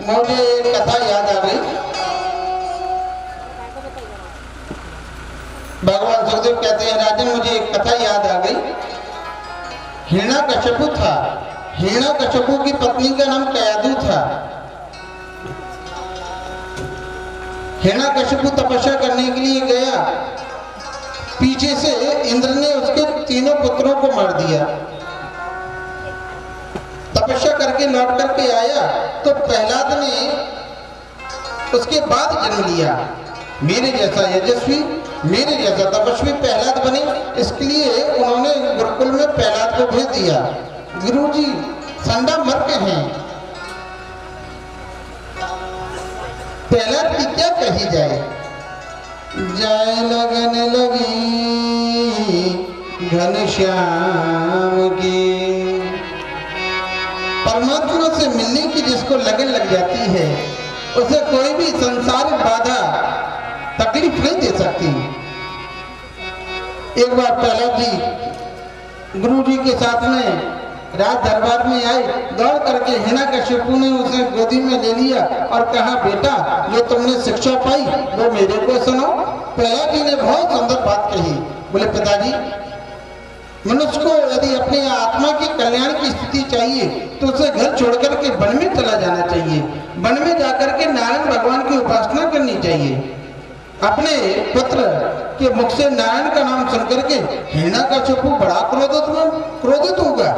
मुझे एक कथा याद आ गई। भगवान सुखदेव कहते हैं, राजन मुझे एक कथा याद आ गई। हिरण्यकशिपु था। हिरण्यकशिपु की पत्नी का नाम कयादु था। हिरण्यकशिपु तपस्या करने के लिए गया। पीछे से इंद्र ने उसके तीनों पुत्रों को मार दिया। तपस्या करके लौट करके आया तो प्रहलाद ने उसके बाद जन्म लिया। मेरे जैसा यशस्वी, मेरे जैसा तपस्वी प्रहलाद बने, इसके लिए उन्होंने गुरुकुल में प्रहलाद को भेज दिया। गुरुजी संडा मर्क हैं, प्रहलाद की क्या कही जाए। जाए लगन लगी घनश्याम की। परमात्मा से मिलने की जिसको लगन लग जाती है, उसे कोई भी संसारिक बाधा तकलीफ नहीं दे सकती। एक बार प्रहलाद जी गुरु जी के साथ में राज दरबार में आए। दौड़ करके हिरण्यकशिपु ने उसे गोदी में ले लिया और कहा, बेटा जो तुमने शिक्षा पाई वो मेरे को सुनाओ। प्रहलाद जी ने बहुत सुंदर बात कही। बोले, पिताजी मनुष्य को यदि अपने आत्मा के कल्याण की स्थिति चाहिए तो उसे घर छोड़कर के वन में चला जाना चाहिए। वन में जाकर के नारायण भगवान की उपासना करनी चाहिए। अपने पुत्र के मुख से नारायण का नाम सुनकर के हिरण्यकशिपु बड़ा क्रोधित होगा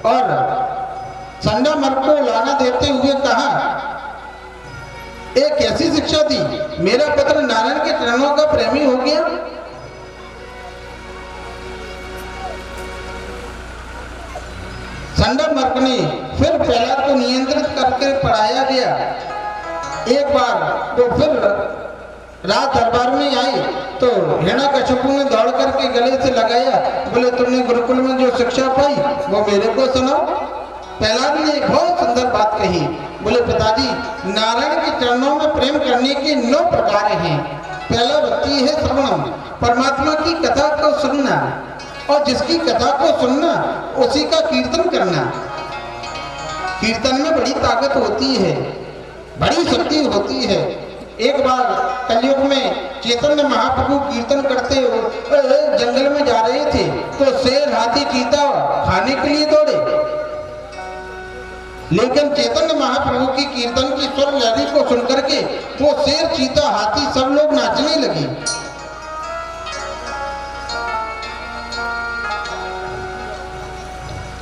और संडा मर्क को लाना देते हुए कहा, एक ऐसी शिक्षा दी, मेरा पुत्र नारायण के चरणों का प्रेमी हो गया। संडा मर्क ने फिर प्रहलाद को नियंत्रित करके पढ़ाया गया। एक बार तो फिर राज दरबार में आई तो हिरण्यकशिपु ने दौड़ करके गले से लगाया। बोले, तुमने गुरुकुल में जो शिक्षा पाई वो मेरे को सुनाओ। प्रहलाद ने एक बहुत सुंदर बात कही। बोले, पिताजी नारायण के चरणों में प्रेम करने के 9 प्रकार हैं। पहला भक्ति है श्रवणम, परमात्मा की कथा को सुनना, और जिसकी कथा को सुनना उसी का कीर्तन करना। कीर्तन में बड़ी ताकत होती है, बड़ी शक्ति होती है। एक बार कलयुग में चैतन्य महाप्रभु कीर्तन करते हुए जंगल में जा रहे थे तो शेर, हाथी, चीता खाने के लिए दौड़े। लेकिन चैतन्य महाप्रभु की कीर्तन की स्वर लहरी को सुनकर के वो शेर, चीता, हाथी सब लोग नाचने लगे।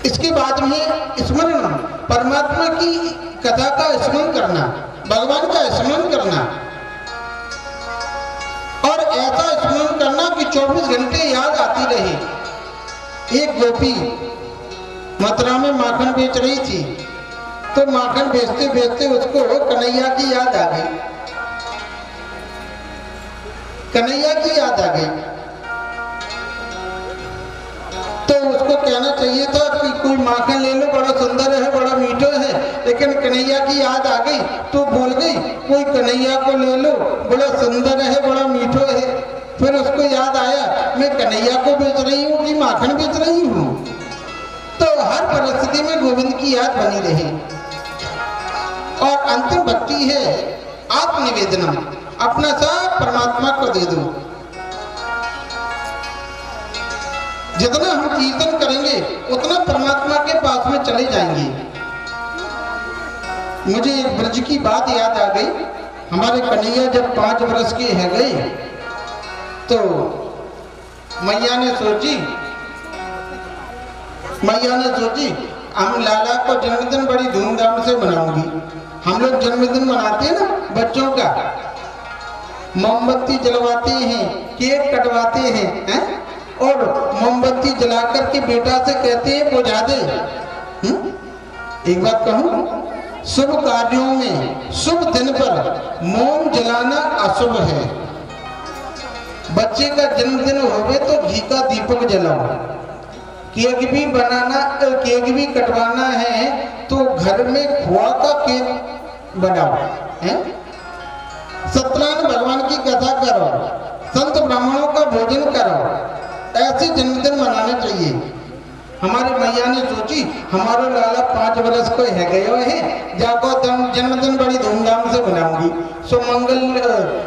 इसके बाद में स्मरण, परमात्मा की कथा का स्मरण करना, भगवान का स्मरण करना, और ऐसा स्मरण करना कि 24 घंटे याद आती रहे। एक गोपी मथुरा में माखन बेच रही थी तो माखन बेचते बेचते उसको कन्हैया की याद आ गई। कन्हैया की याद आ गई तो उसको कहना चाहिए था कि कोई माखन ले लो, बड़ा सुंदर है, बड़ा मीठा है। लेकिन कन्हैया की याद आ गई तो बोल गई, कोई कन्हैया को ले लो, बड़ा सुंदर है, बड़ा मीठा है। फिर उसको याद आया, मैं कन्हैया को बेच रही हूँ कि माखन बेच रही हूँ। तो हर परिस्थिति में गोविंद की याद बनी रही। और अंतिम भक्ति है आत्मनिवेदनम, अपना सब परमात्मा को दे दो। जितना हम कीर्तन करेंगे उतना परमात्मा के पास में चले जाएंगे। मुझे एक ब्रज की बात याद आ गई। हमारे कन्हैया जब 5 वर्ष के है गए तो मैया ने सोची हम लाला को जन्मदिन बड़ी धूमधाम से मनाऊंगी। हम लोग जन्मदिन मनाते हैं ना बच्चों का, मोमबत्ती जलवाते हैं, केक कटवाते हैं, और मोमबत्ती जलाकर के बेटा से कहते हैं बुझा दे। एक बात कहूं, शुभ कार्यों में शुभ दिन पर मोम जलाना अशुभ है। बच्चे का जन्मदिन होवे तो घी का दीपक जलाओ। केक भी बनाना, केक भी कटवाना है तो घर में खोआ का केक बनाओ। सत्यनारायण भगवान की कथा करो, संत ब्राह्मणों का भोजन करो। ऐसे जन्मदिन मनाना चाहिए। हमारी मैया ने सोची हमारो लाला 5 वर्ष को है गयो है, जाको जन्मदिन बड़ी धूमधाम से मनाऊंगी। सो मंगल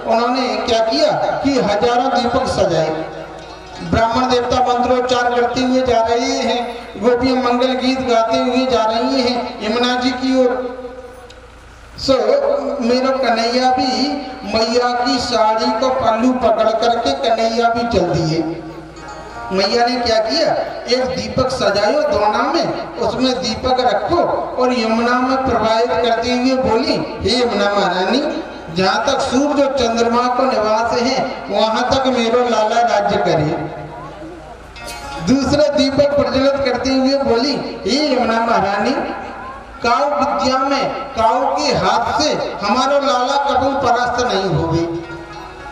उन्होंने क्या किया कि हजारों दीपक सजाए, ब्राह्मण देवता मंत्रोच्चार करते हुए जा रहे हैं, गोपियां मंगल गीत गाते हुए जा रही हैं यमुना जी की ओर। सो मेरा कन्हैया भी मैया की साड़ी को पल्लू पकड़ करके कन्हैया भी चल दिए। मैया ने क्या किया, एक दीपक सजायो दोना में, उसमें दीपक रखो और यमुना में प्रवाहित करते हुए बोली, हे यमुना महारानी, जहाँ तक सूर्य और चंद्रमा को निवास है वहां तक मेरो लाला राज्य करे। दूसरा दीपक प्रज्वलित करते हुए बोली, हे यमुना महारानी, काऊ विद्या में काऊ के हाथ से हमारा लाला कभी परास्त नहीं होगी।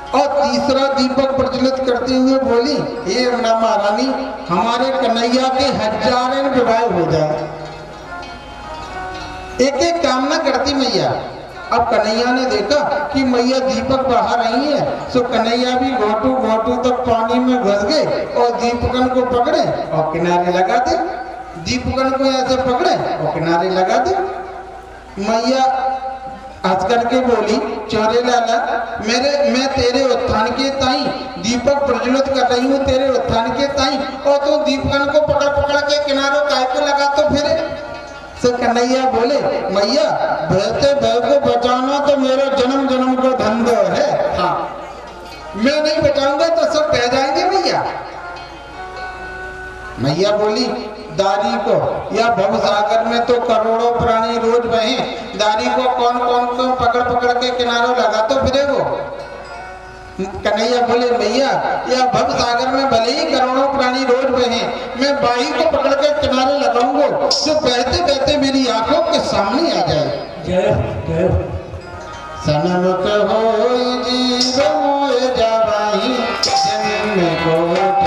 और तीसरा दीपक प्रज्वलित करते हुए बोली, हे यमुना महारानी, हमारे कन्हैया के 1000 विवाह हो जाए। एक एक कामना करती मैया। अब कन्हैया ने देखा कि मैया दीपक बहा रही है, सो कन्हैया भी घोटू घोटू तक पानी में घुस गए और दीपकन को पकड़े और किनारे लगा दे। दीपकन को ऐसे पकड़े और किनारे लगा दे। मैया हंस करके बोली, चोरे लाला, मैं तेरे उत्थान के ताई दीपक प्रज्वलित कर रही हूँ, तेरे उत्थान के ताई, और तू दीपकन को पकड़ पकड़ के किनारों काय को लगा तो फिर। सो कन्हैया बोले, मैया बहते बह को बचाना तो मेरा जन्म जन्म का धंधा है, हाँ, मैं नहीं बचाऊंगा तो सब बह जाएंगे मैया। मैया बोली, दारी को या भवसागर में तो करोड़ों प्राणी रोज बहे, दारी को कौन कौन को पकड़ पकड़ के किनारों लगा तो फिरे वो। कन्हैया बोले, भैया या भवसागर में भले ही करोड़ों प्राणी रोज बहे, मैं बाही को पकड़ के किनारे लगाऊंगा जो बहते बहते मेरी आंखों के सामने आ जाए। जय जय सनमुख होय जीव मोय जावाही, जन्म कोटि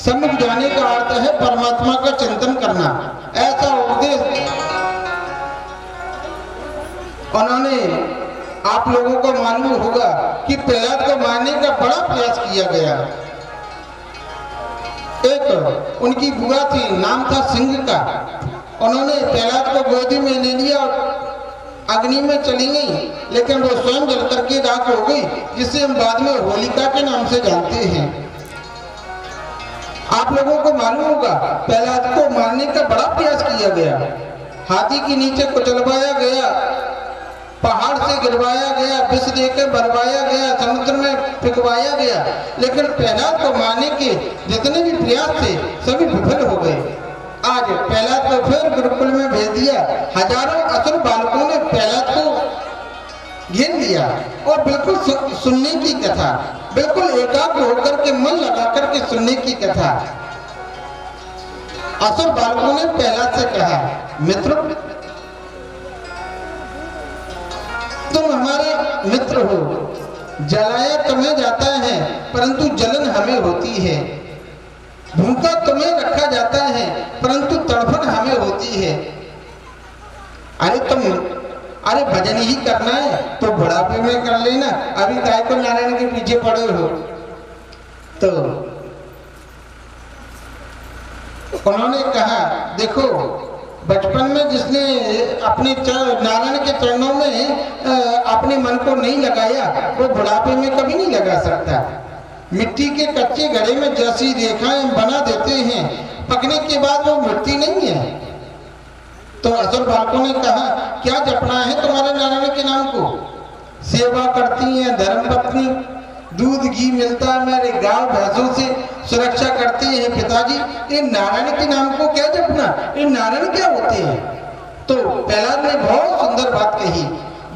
सम्मुख जाने का अर्थ है परमात्मा का चिंतन करना। ऐसा उपदेश उन्होंने, आप लोगों को मालूम होगा कि प्रहलाद को मारने का बड़ा प्रयास किया गया। एक उनकी बुआ थी, नाम था सिंह का, उन्होंने प्रहलाद को गोदी में ले लिया और अग्नि में चली गई, लेकिन वो स्वयं जल करके राख हो गई, जिसे हम बाद में होलिका के नाम से जानते हैं। आप लोगों को मालूम होगा प्रहलाद को मारने का बड़ा प्रयास किया गया, हाथी के नीचे कुचलवाया गया, पहाड़ से गिरवाया गया, विष देकर भरवाया गया, समुद्र में फेंकवाया गया, लेकिन प्रहलाद को मारने के जितने भी प्रयास थे सभी विफल हो गए। आज प्रहलाद को फिर गुरुकुल में भेज दिया। हजारों असुर बालकों ने प्रहलाद को घेर लिया और बिल्कुल सुनने की कथा, बिल्कुल एकाग्र होकर के मन लगा करके सुनने की कथा। असुर बालकों ने प्रहलाद से कहा, मित्र, तुम हमारे मित्र हो, जलाया तुम्हें जाता है परंतु जलन हमें होती है, भूखा तुम्हें रखा जाता है परंतु तड़फन हमें होती है। अरे भजन ही करना है तो बुढ़ापे में कर लेना, अभी काय को नारायण के पीछे पड़े हो। तो उन्होंने कहा, देखो, बचपन में जिसने अपने नारायण के चरणों में अपने मन को नहीं लगाया वो बुढ़ापे में कभी नहीं लगा सकता। मिट्टी के कच्चे घड़े में जैसी रेखाएं बना देते हैं, पकने के बाद वो मिट्टी नहीं है। तो असुर बालकों ने कहा, क्या जपना है तुम्हारे नारायण के नाम को? सेवा करती हैं, धर्मपत्नी, दूध घी मिलता है मेरे गांव भैंसों से, सुरक्षा करते हैं पिताजी, ये नारायण के नाम को क्या जपना, ये नारायण क्या होते हैं? तो प्रहलाद ने बहुत सुंदर बात कही,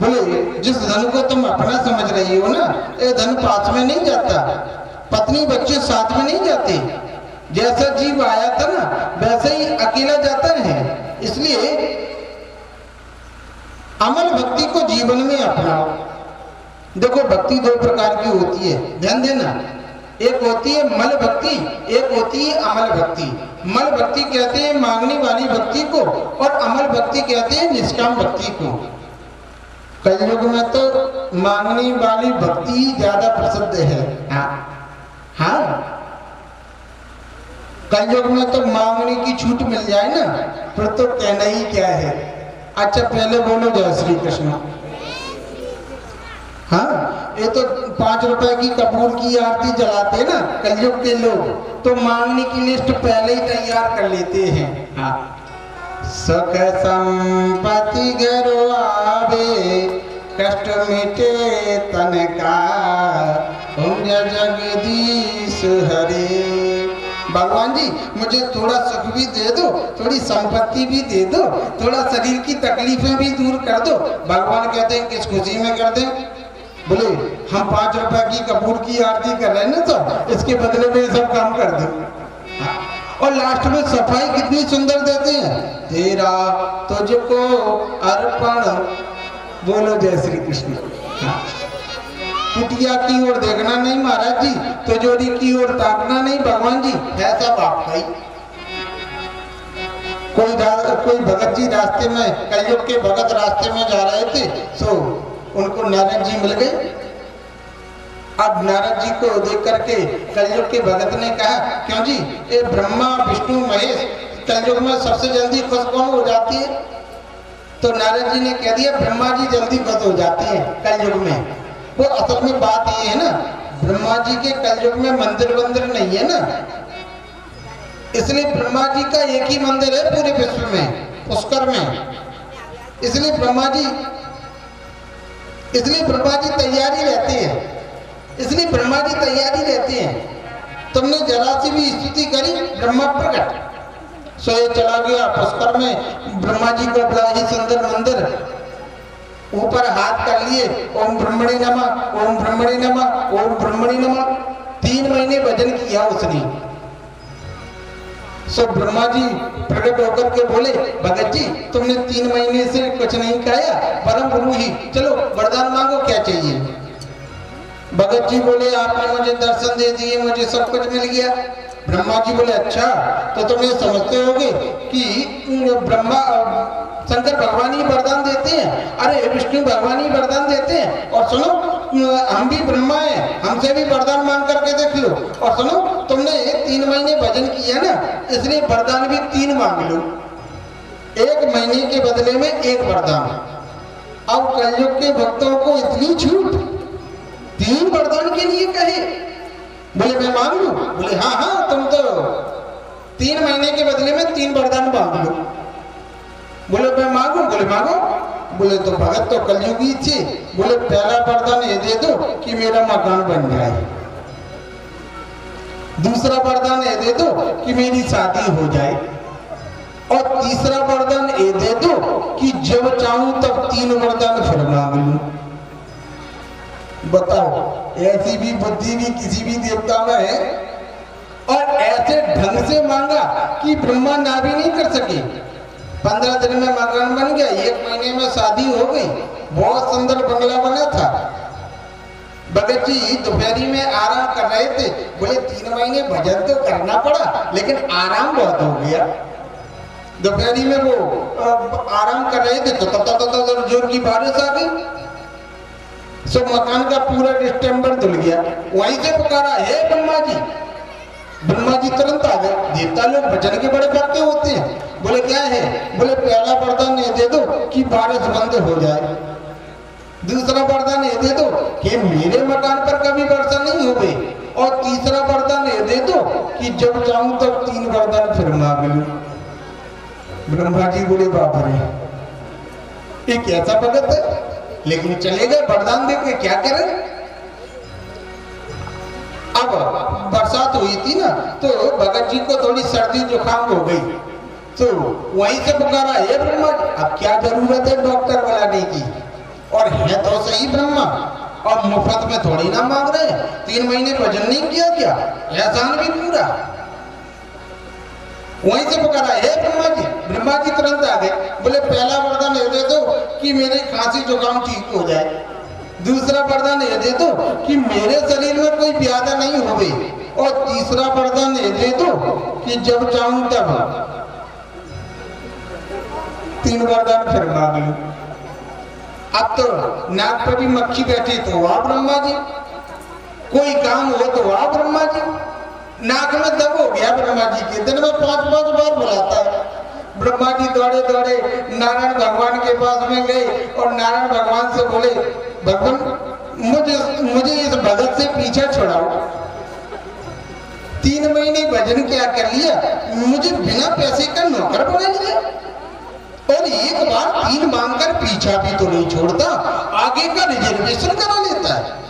बोले, जिस धन को तुम अपना समझ रही हो ना, ये धन पास में नहीं जाता, पत्नी बच्चे साथ में नहीं जाते, जैसा जीव आया था ना वैसे ही अकेला जाता है। इसलिए अमल भक्ति को जीवन में अपनाओ। देखो भक्ति दो प्रकार की होती है, ध्यान देना। एक होती है मल भक्ति, एक होती है अमल भक्ति। मल भक्ति कहते हैं मांगने वाली भक्ति को, और अमल भक्ति कहते हैं निष्काम भक्ति को। कलयुग में तो मांगने वाली भक्ति ही ज्यादा प्रसिद्ध है। हाँ, कलयुग में तो मांगने की छूट मिल जाए ना, फिर तो कहना ही क्या है। अच्छा पहले बोलो जय श्री कृष्ण। हाँ, ये तो 5 रुपए की कपूर की आरती जलाते ना कलयुग के लोग, तो मांगने की लिस्ट पहले ही तैयार कर लेते हैं। हाँ, सुख संपत्ति घरो आवे, कष्ट मिटे तन का, ओम जय जगदीश हरे। भगवान जी मुझे थोड़ा सुख भी दे दो, थोड़ी संपत्ति भी दे दो, थोड़ा शरीर की तकलीफें भी दूर कर दो। भगवान कहते हैं किस खुशी में कर दें? बोले हम 5 रुपए की कपूर की आरती कर रहे हैं ना, तो इसके बदले में सब काम कर दो। और लास्ट में सफाई कितनी सुंदर देते हैं, तेरा तुझको अर्पण, बोलो जय श्री कृष्ण। कुटिया की ओर देखना नहीं महाराज जी, तिजोरी की ओर ताकना नहीं भगवान जी, ऐसा आपका ही। कोई भगत जी रास्ते में, कलयुग के भगत रास्ते में जा रहे थे, तो उनको नारद जी मिल गए। अब नारद जी को देख करके कलयुग के भगत ने कहा, क्यों जी ये ब्रह्मा विष्णु महेश कलयुग में सबसे जल्दी खुश कौन हो जाती है? तो नारद जी ने कह दिया ब्रह्मा जी जल्दी खुश हो जाते हैं कलयुग में। वो असल में बात ये है ना, ब्रह्मा जी के कलयुग में मंदिर वंदिर नहीं है ना, इसलिए ब्रह्मा जी का एक ही मंदिर है पूरे विश्व में, पुष्कर में। इसलिए ब्रह्मा जी तैयारी रहते हैं, इसलिए ब्रह्मा जी तैयारी रहते हैं। तुमने जरा सी भी स्तुति करी, ब्रह्मा प्रकट, सो ये चला गया पुष्कर में। ब्रह्मा जी का बड़ा ही सुंदर मंदिर, ऊपर हाथ कर लिए, ओम ब्रह्मणे नमः, ओम ब्रह्मणे नमः, ओम ब्रह्मणे नमः। 3 महीने भजन किया उसने। सो ब्रह्मा जी प्रकट होकर के बोले, भगत जी तुमने 3 महीने से कुछ नहीं खाया, परम गुरु ही, चलो वरदान मांगो, क्या चाहिए? भगत जी बोले आपने मुझे दर्शन दे दिए, मुझे सब कुछ मिल गया। ब्रह्मा जी बोले अच्छा, तो तुम ये समझते होगे कि ब्रह्मा शंकर भगवान ही वरदान देते हैं, अरे विष्णु भगवान ही वरदान देते हैं। और सुनो हम भी ब्रह्मा हैं, हमसे भी वरदान मांग करके देख लो। और सुनो तुमने 3 महीने भजन किया ना, इसलिए वरदान भी 3 मांग लो, 1 महीने के बदले में 1 वरदान। अब कलयुग के भक्तों को इतनी छूट, 3 वरदान के लिए कहे। बोले मैं मांग लूं? बोले हाँ हाँ, तुम तो 3 महीने के बदले में 3 वरदान मांग लो। बोले मैं मांगू? बोले मांगो। बोले तो भगत तो कलयुगी थे। बोले पहला वरदान ये दे दो कि मेरा मकान बन जाए, दूसरा वरदान ये दे दो कि मेरी शादी हो जाए, और तीसरा वरदान ये दे दो कि जब चाहूं तब 3 वरदान फिर मांग लूं। बताओ, ऐसी भी बुद्धि भी किसी भी देवता में है? और ऐसे ढंग से मांगा कि ब्रह्मा ना भी नहीं कर सके। 15 दिन में मकान बन गया, 1 महीने में शादी हो गई, बहुत सुंदर बंगला बना था। भगत जी दोपहरी में आराम कर रहे थे। बोले 3 महीने भजन तो करना पड़ा, लेकिन आराम बहुत हो गया। दोपहरी में वो आराम कर रहे थे तो जोर की बारिश आ गई, सो मकान का पूरा डिस्टेम्बर धुल गया। वहीं से पुकारा, हे ब्रह्मा जी। ब्रह्मा जी तुरंत आ गए। देवता लोग भजन के बड़े भक्त होते हैं। बोले क्या है? बोले पहला वरदान ये दे दो कि बारिश बंद हो जाए, दूसरा वरदान ये दे दो कि मेरे मकान पर कभी वर्षा नहीं हो गई, और तीसरा वरदान ये दे दो कि जब चाहूं तब 3 वरदान फिर मांग लूं। ब्रह्मा जी बोले बाप रे, ये कैसा भगत है? लेकिन चले गए वरदान दे के, क्या करें? अब बरसात हुई थी ना, तो भगत जी को थोड़ी सर्दी जुकाम हो गई, तो वहीं से पुकारा, हे ब्रह्मा अब क्या जरूरत है डॉक्टर बुलाने की, और है तो सही ब्रह्मा, और मुफ्त में थोड़ी ना मांग रहे। 3 महीने भजन नहीं किया क्या? एहसान भी पूरा। वहीं से पुकारा, हे ब्रह्मा जी। ब्रह्मा जी तुरंत आ गए। बोले पहला वरदान ये दे दो कि मेरी खांसी जुकाम ठीक हो जाए, दूसरा वरदान ये दे दो कि मेरे शरीर में कोई व्याधा नहीं होवे, और तीसरा वरदान ये दे दो कि जब चाहूं तब। 3 वरदान फिर मांग लो। अब तो नाक पर भी मक्खी बैठी तो वाह ब्रह्मा जी, कोई काम हो तो वाह ब्रह्मा जी, नाक में दब हो गया ब्रह्मा जी के, दिन में 5-5 बार बुलाता है। ब्रह्मा जी दौड़े दौड़े नारायण भगवान के पास में गए और नारायण भगवान से बोले, भगवान मुझे इस भगत से पीछा छुड़ाओ। 3 महीने भजन क्या कर लिया, मुझे बिना पैसे का नौकर बना लिया, और एक बार 3 मांगकर पीछा भी तो नहीं छोड़ता, आगे का रिजर्वेशन करा लेता है।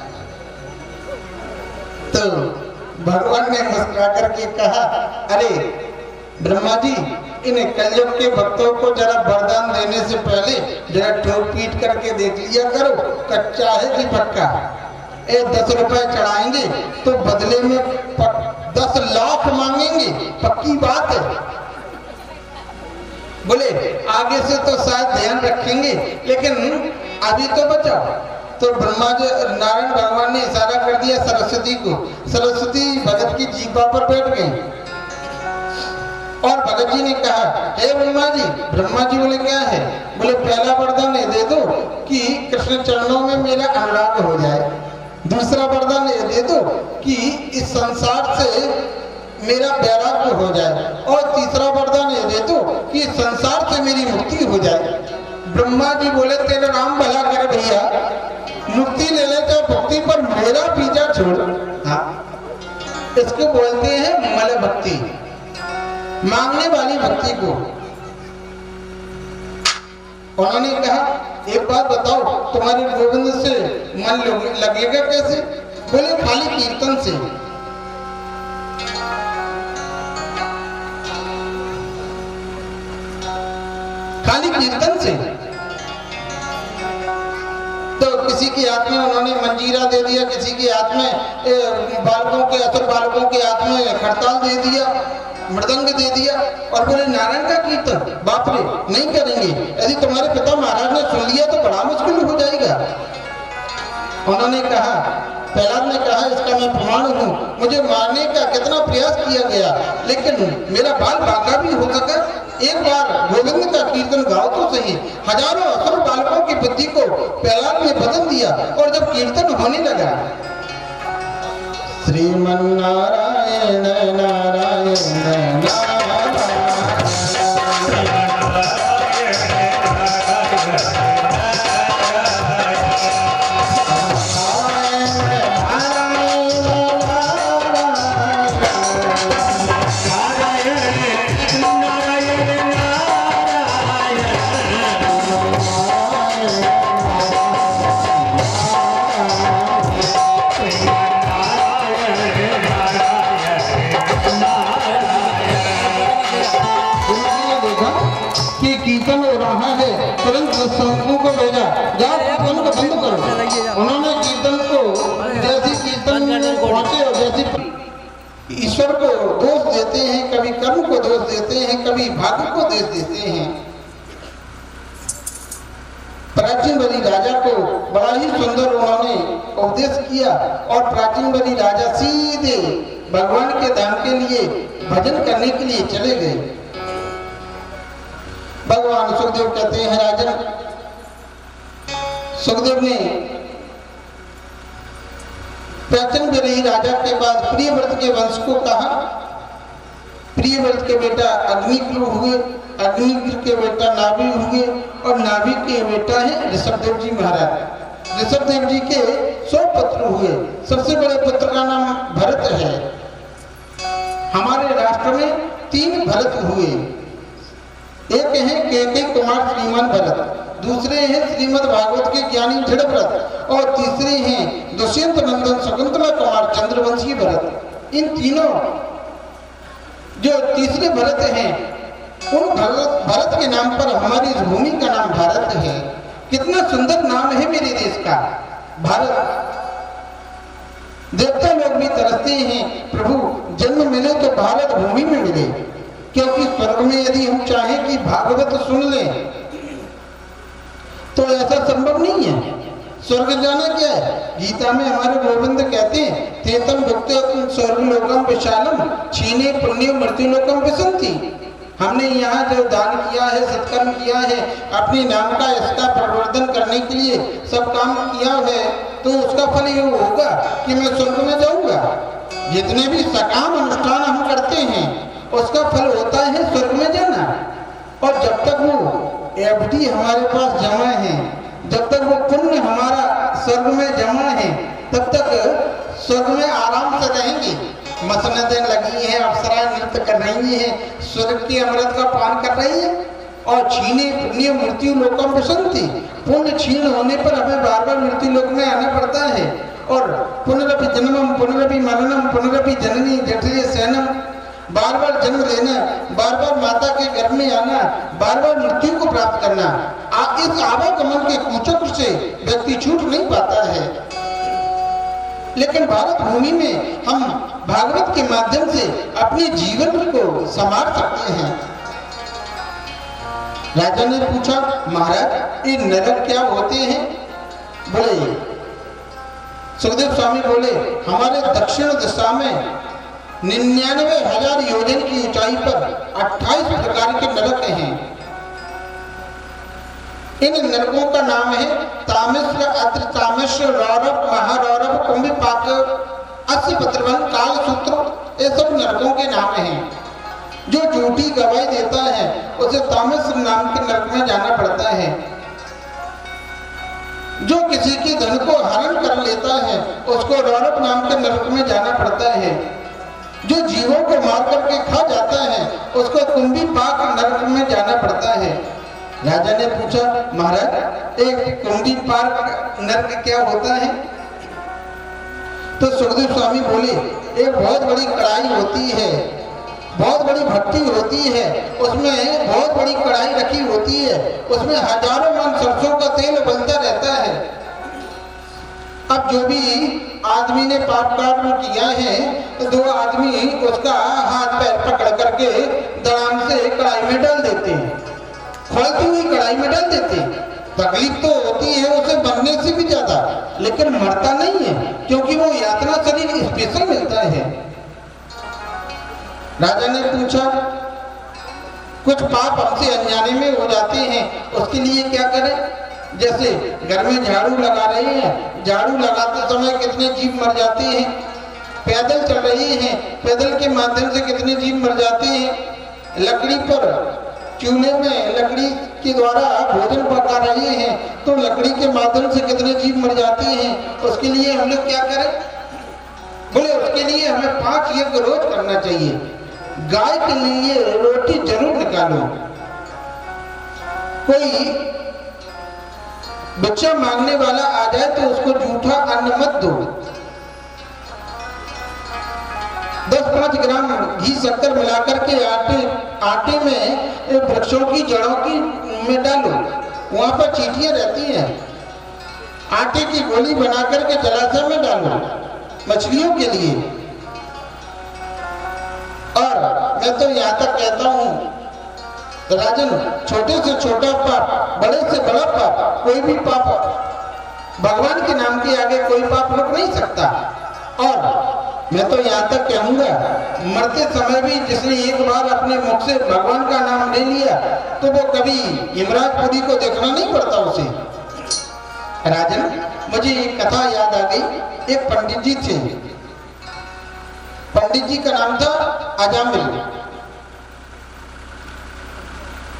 तो भगवान ने मुस्कुरा करके कहा, अरे ब्रह्मा जी, इन कलयुग के भक्तों को जरा वरदान देने से पहले जरा ठोक पीट करके देख लिया करो, कच्चा है कि पक्का। 10 रुपए चढ़ाएंगे तो बदले में 10 लाख मांगेंगे, पक्की बात है। बोले आगे से तो शायद ध्यान रखेंगे, लेकिन अभी तो बचाओ। तो ब्रह्मा जी नारायण भगवान ने इशारा कर दिया सरस्वती को, सरस्वती भगत की जीभा पर बैठ गई और भगत जी ने कहा, हे ब्रह्मा जी। ब्रह्मा जी बोले क्या है? बोले पहला वरदान ये दे दो कि कृष्ण चरणों में मेरा अनुराग हो जाए, दूसरा वरदान ये दे दो कि इस संसार से मेरा वैराग्य हो जाए, और तीसरा वरदान ये दे दो कि इस संसार से मेरी मुक्ति हो जाए। ब्रह्मा जी बोले तेरा नाम भला कर भैया, मुक्ति ले ले तो भक्ति, पर मेरा पीछा छोड़। हाँ, इसको बोलते हैं मल भक्ति, मांगने वाली भक्ति को। उन्होंने कहा, एक बात बताओ, तुम्हारे गोविंद से मन लगेगा कैसे? बोले खाली कीर्तन से। खाली कीर्तन से। तो किसी के हाथ में उन्होंने मंजीरा दे दिया, किसी के हाथ में बालकों के असुर बालकों के हाथ में खड़ताल दे दिया, मृदंग दे दिया, और बोले नारायण का कीर्तन बाप रे नहीं करेंगे, यदि तुम्हारे पिता महाराज ने सुन लिया तो बड़ा मुश्किल हो जाएगा। उन्होंने कहा, प्रहलाद ने कहा, इसका मैं प्रमाण हूँ, मुझे मारने का कितना प्रयास किया गया, लेकिन मेरा बाल बांका भी हो सका। एक बार गोविंद का कीर्तन गाओ तो सही। हजारों असुर बालकों की बुद्धि को प्रहलाद ने बदल दिया, और जब कीर्तन होने लगा, श्रीमन नारायण नारायण नारायण, को भेजा, जाओ कीर्तन को बंद करो। उन्होंने कीर्तन को जैसे कीर्तन पहुंचे, और जैसे ईश्वर को दोष देते हैं, कभी कर्म को दोष देते हैं, कभी भाग्य को दोष देते हैं। प्राचीन बलि राजा को बड़ा ही सुंदर उन्होंने उपदेश किया, और प्राचीन बलि राजा सीधे भगवान के धाम के लिए भजन करने के लिए चले गए। भगवान सुखदेव कहते हैं, राजन, सुखदेव ने प्राचीन बलि राजा के बाद प्रियव्रत के वंश को कहा। प्रियव्रत के बेटा अग्निकुल हुए, अग्निकुल के बेटा नाभि हुए, और नाभि के बेटा है ऋषभदेव जी महाराज। ऋषभदेव जी के 100 पुत्र हुए। सबसे बड़े पुत्र का नाम भरत है। हमारे राष्ट्र में 3 भरत हुए। एक है केके कुमार श्रीमान भरत, दूसरे हैं श्रीमद् भागवत के ज्ञानी जड़व्रत, और तीसरे हैं दुष्यंत नंदन शकुंतला कुमार चंद्रवंशी भरत। इन तीनों जो तीसरे भरत हैं, उन भरत के नाम पर हमारी इस भूमि का नाम भारत है। कितना सुंदर नाम है मेरे देश का, भारत। देवता लोग भी तरसते हैं, प्रभु जन्म मिले तो भारत भूमि में मिले, क्योंकि स्वर्ग में यदि हम चाहें कि भागवत सुन लें तो ऐसा संभव नहीं है। स्वर्ग जाना क्या है? गीता में हमारे गोविंद कहते हैं तेतम भुक्ते स्वर्ग लोकम विशालम छीने पुण्य मृत्यु लोकम विसंति। हमने यहाँ जो दान किया है, सत्कर्म किया है, अपने नाम का इसका प्रवर्धन करने के लिए सब काम किया है, तो उसका फल ये होगा कि मैं स्वर्ग में जाऊंगा। जितने भी सकाम अनुष्ठान हम करते हैं उसका फल होता है स्वर्ग में जाना। और जब तक वो एफडी हमारे पास जमा है, जब तक वो पुण्य हमारा स्वर्ग में जमा है, तब तक स्वर्ग में आराम से रहेंगे। मसनदें लगी हैं, अप्सराएं नृत्य कर रही हैं, स्वर्ग के अमृत का पान कर रही है। और छीने पुण्य मृत्यु लोकम विसंति, पुण्य छीन होने पर हमें बार बार मृत्यु लोक में आना पड़ता है। और पुनरपि जन्मम पुनरपि मरणम पुनरपि जननी जठरे शयनम, बार बार जन्म लेना, बार बार माता के गर्भ में आना, बार बार मृत्यु को प्राप्त करना, इस आवागमन के कुचक्र से व्यक्ति छूट नहीं पाता है। लेकिन भारत भूमि में हम भागवत के माध्यम से अपने जीवन को संवार सकते हैं। राजा ने पूछा, महाराज ये नरक क्या होते हैं? बोले, सुखदेव स्वामी बोले, हमारे दक्षिण दिशा में 99,000 योजन की ऊंचाई पर 28 प्रकार के नरक हैं। इन नरकों का नाम है तामिश्र, अत्र तामिश्र, रौरव, महारौरव, कुंभिपाक, अस्य पत्रवन, काल सूत्र, ये सब नरकों के नाम हैं। जो झूठी गवाही देता है उसे तामिश्र नाम के नरक में जाना पड़ता है। जो किसी के धन को हरण कर लेता है उसको रौरव नाम के नरक में जाना पड़ता है। जो जीवों को मार करके खा जाता है उसको कुंभिपाक नरक में जाना पड़ता है। राजा ने पूछा, महाराज एक कुंभिपाक नरक क्या होता है? तो सुखदेव स्वामी बोले, एक बहुत बड़ी कढ़ाई होती है, बहुत बड़ी भट्टी होती है, उसमें बहुत बड़ी कढ़ाई रखी होती है, उसमें हजारों मन सरसों का तेल उबलता रहता है। अब जो भी आदमी ने पाप कर्म किया है तो दो आदमी उसका हाथ पैर पकड़ करके दड़ाम से कढ़ाई में डाल देते हैं, खोलती हुई कढ़ाई में डाल देते हैं। तकलीफ तो होती है उसे बनने से भी ज्यादा, लेकिन मरता नहीं है क्योंकि वो यातना शरीर स्पेशल मिलता है। राजा ने पूछा, कुछ पाप हमसे अनजाने में हो जाते हैं, उसके लिए क्या करें? जैसे घर में झाड़ू लगा रहे हैं, झाड़ू लगाते समय कितने जीव मर जाते हैं, पैदल चल रही हैं, पैदल के माध्यम से कितने जीव मर जाते हैं, लकड़ी पर चूल्हे में लकड़ी के द्वारा भोजन पका रहे हैं तो लकड़ी के माध्यम से कितने जीव मर जाते हैं। उसके लिए हम लोग क्या करें? बोले, उसके लिए हमें 5 यज्ञ रोज करना चाहिए। गाय के लिए रोटी जरूर निकालो। कोई भिक्षा मांगने वाला आ जाए तो उसको जूठा अन्न मत दो। 10-5 ग्राम घी शक्कर मिलाकर के आटे में वृक्षों की जड़ों की में डालो, वहां पर चींटियां रहती हैं। आटे की गोली बनाकर के जलाशय में डालो मछलियों के लिए। और मैं तो यहाँ तक कहता हूँ राजन, छोटे से छोटा पाप, बड़े से बड़ा पाप, कोई भी पाप भगवान के नाम के आगे कोई पाप रुक नहीं सकता। और मैं तो यहाँ तक कहूँगा, मरते समय भी जिसने एक बार अपने मुख से भगवान का नाम ले लिया तो वो कभी यमराजपुरी को देखना नहीं पड़ता उसे। राजन, मुझे एक कथा याद आ गई। एक पंडित जी थे, पंडित जी का नाम था अजामिल।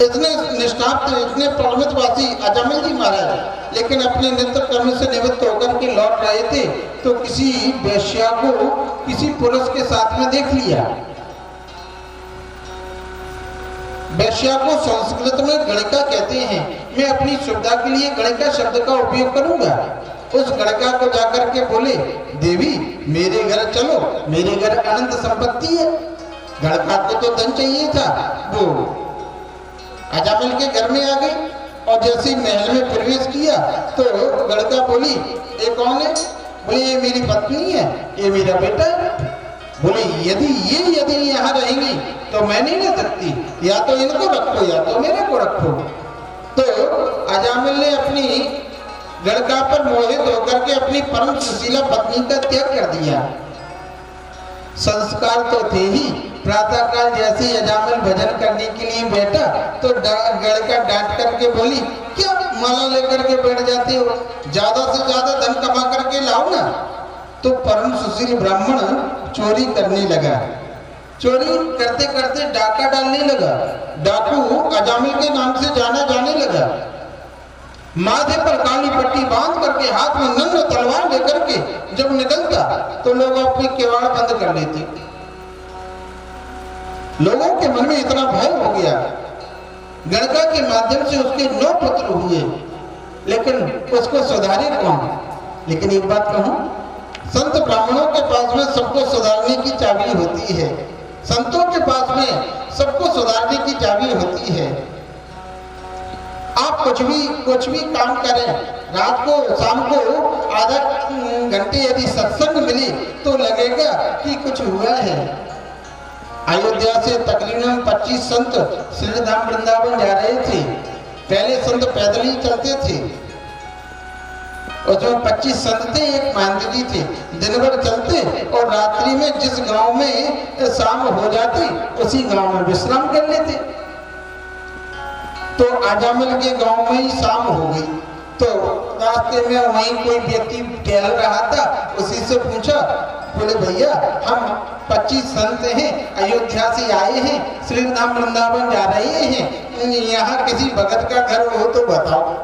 इतने निष्ठाप थे, इतने परमितवासी अजामिल जी महाराज, लेकिन अपने नित्य कर्म से निवृत्त होकर के लौट रहे थे तो किसी वेश्या को किसी पुरुष के साथ में देख लिया। वेश्या को संस्कृत में गणिका कहते हैं। मैं अपनी सुविधा के लिए गणिका शब्द का उपयोग करूंगा। उस गणिका को जाकर के बोले, देवी मेरे घर चलो, मेरे घर अनंत संपत्ति है। गणिका को तो धन चाहिए था, वो अजामिल के घर में आ गई और जैसे ही महल में प्रवेश किया तो गणिका बोली, ये कौन है? बोले, ये मेरी पत्नी है, ये मेरा बेटा है। बोले, यदि यहाँ रहेंगी तो मैं नहीं रह सकती, या तो इनको रखो या तो मेरे को रखो। तो अजामिल ने अपनी गड़का पर मोहित होकर के अपनी परम सुशीला पत्नी का त्याग कर दिया। संस्कार तो थे ही। प्रातः काल जैसे अजामिल भजन करने के लिए बैठा तो गड़का डांट करके बोली, क्या माला लेकर के बैठ जाते हो, ज्यादा से ज्यादा धन कमा करके लाओ ना। तो परम सुशील ब्राह्मण चोरी करने लगा। चोरी करते करते डाका डालने लगा। डाकू अजामिल के नाम से जाना जाने लगा। माथे पर काली पट्टी बांध करके हाथ में नंग तलवार लेकर के जब निकलता तो लोग अपने किवाड़ बंद कर लेते। लोगों के मन में इतना भय हो गया। गड़का के माध्यम से उसके 9 पुत्र हुए, लेकिन उसको सुधारे कौन। लेकिन एक बात कहूं, संत ब्राह्मणों के पास में सबको सुधारने की चाबी होती है। संतों के पास में सबको सुधारने की चाबी होती है। आप कुछ भी काम करें, रात को शाम को आधा घंटे यदि सत्संग मिली तो लगेगा कि कुछ हुआ है। अयोध्या से तकरीबन 25 संत श्रीधाम वृंदावन जा रहे थे। पहले संत पैदल ही चलते थे, उसमें 25 संत थे, एक महंत जी थे। दिन भर चलते और रात्रि में जिस गांव में शाम हो जाती उसी गांव में विश्राम कर लेते। तो अजामिल के गांव में ही शाम हो गई तो रास्ते में वहीं कोई व्यक्ति टहल रहा था, उसी से पूछा, बोले भैया हम 25 संत हैं, अयोध्या से आए हैं, श्री धाम वृंदावन जा रहे हैं, यहाँ किसी भगत का घर हो तो बताओ।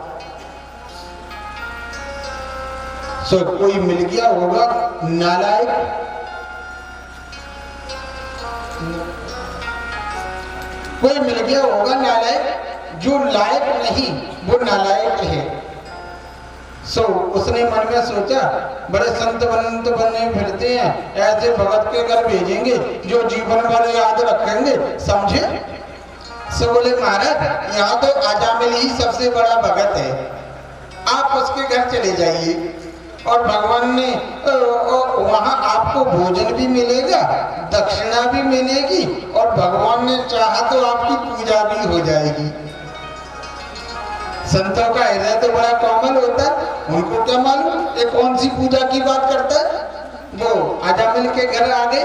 सो कोई मिल गया होगा नालायक, कोई मिल गया होगा नालायक, जो लायक नहीं वो नालायक है। सो उसने मन में सोचा, बड़े संत बनने फिरते हैं, ऐसे भगत के घर भेजेंगे जो जीवन भर याद रखेंगे, समझे। सो बोले महाराज यहाँ तो अजामिल ही सबसे बड़ा भगत है, आप उसके घर चले जाइए और भगवान ने वहां आपको भोजन भी मिलेगा, दक्षिणा भी मिलेगी और भगवान ने चाहा तो आपकी पूजा भी हो जाएगी। संतों का हृदय तो बड़ा कोमल होता है, उनको क्या मालूम ये कौन सी पूजा की बात करता है। वो अजामिल के घर आ गए।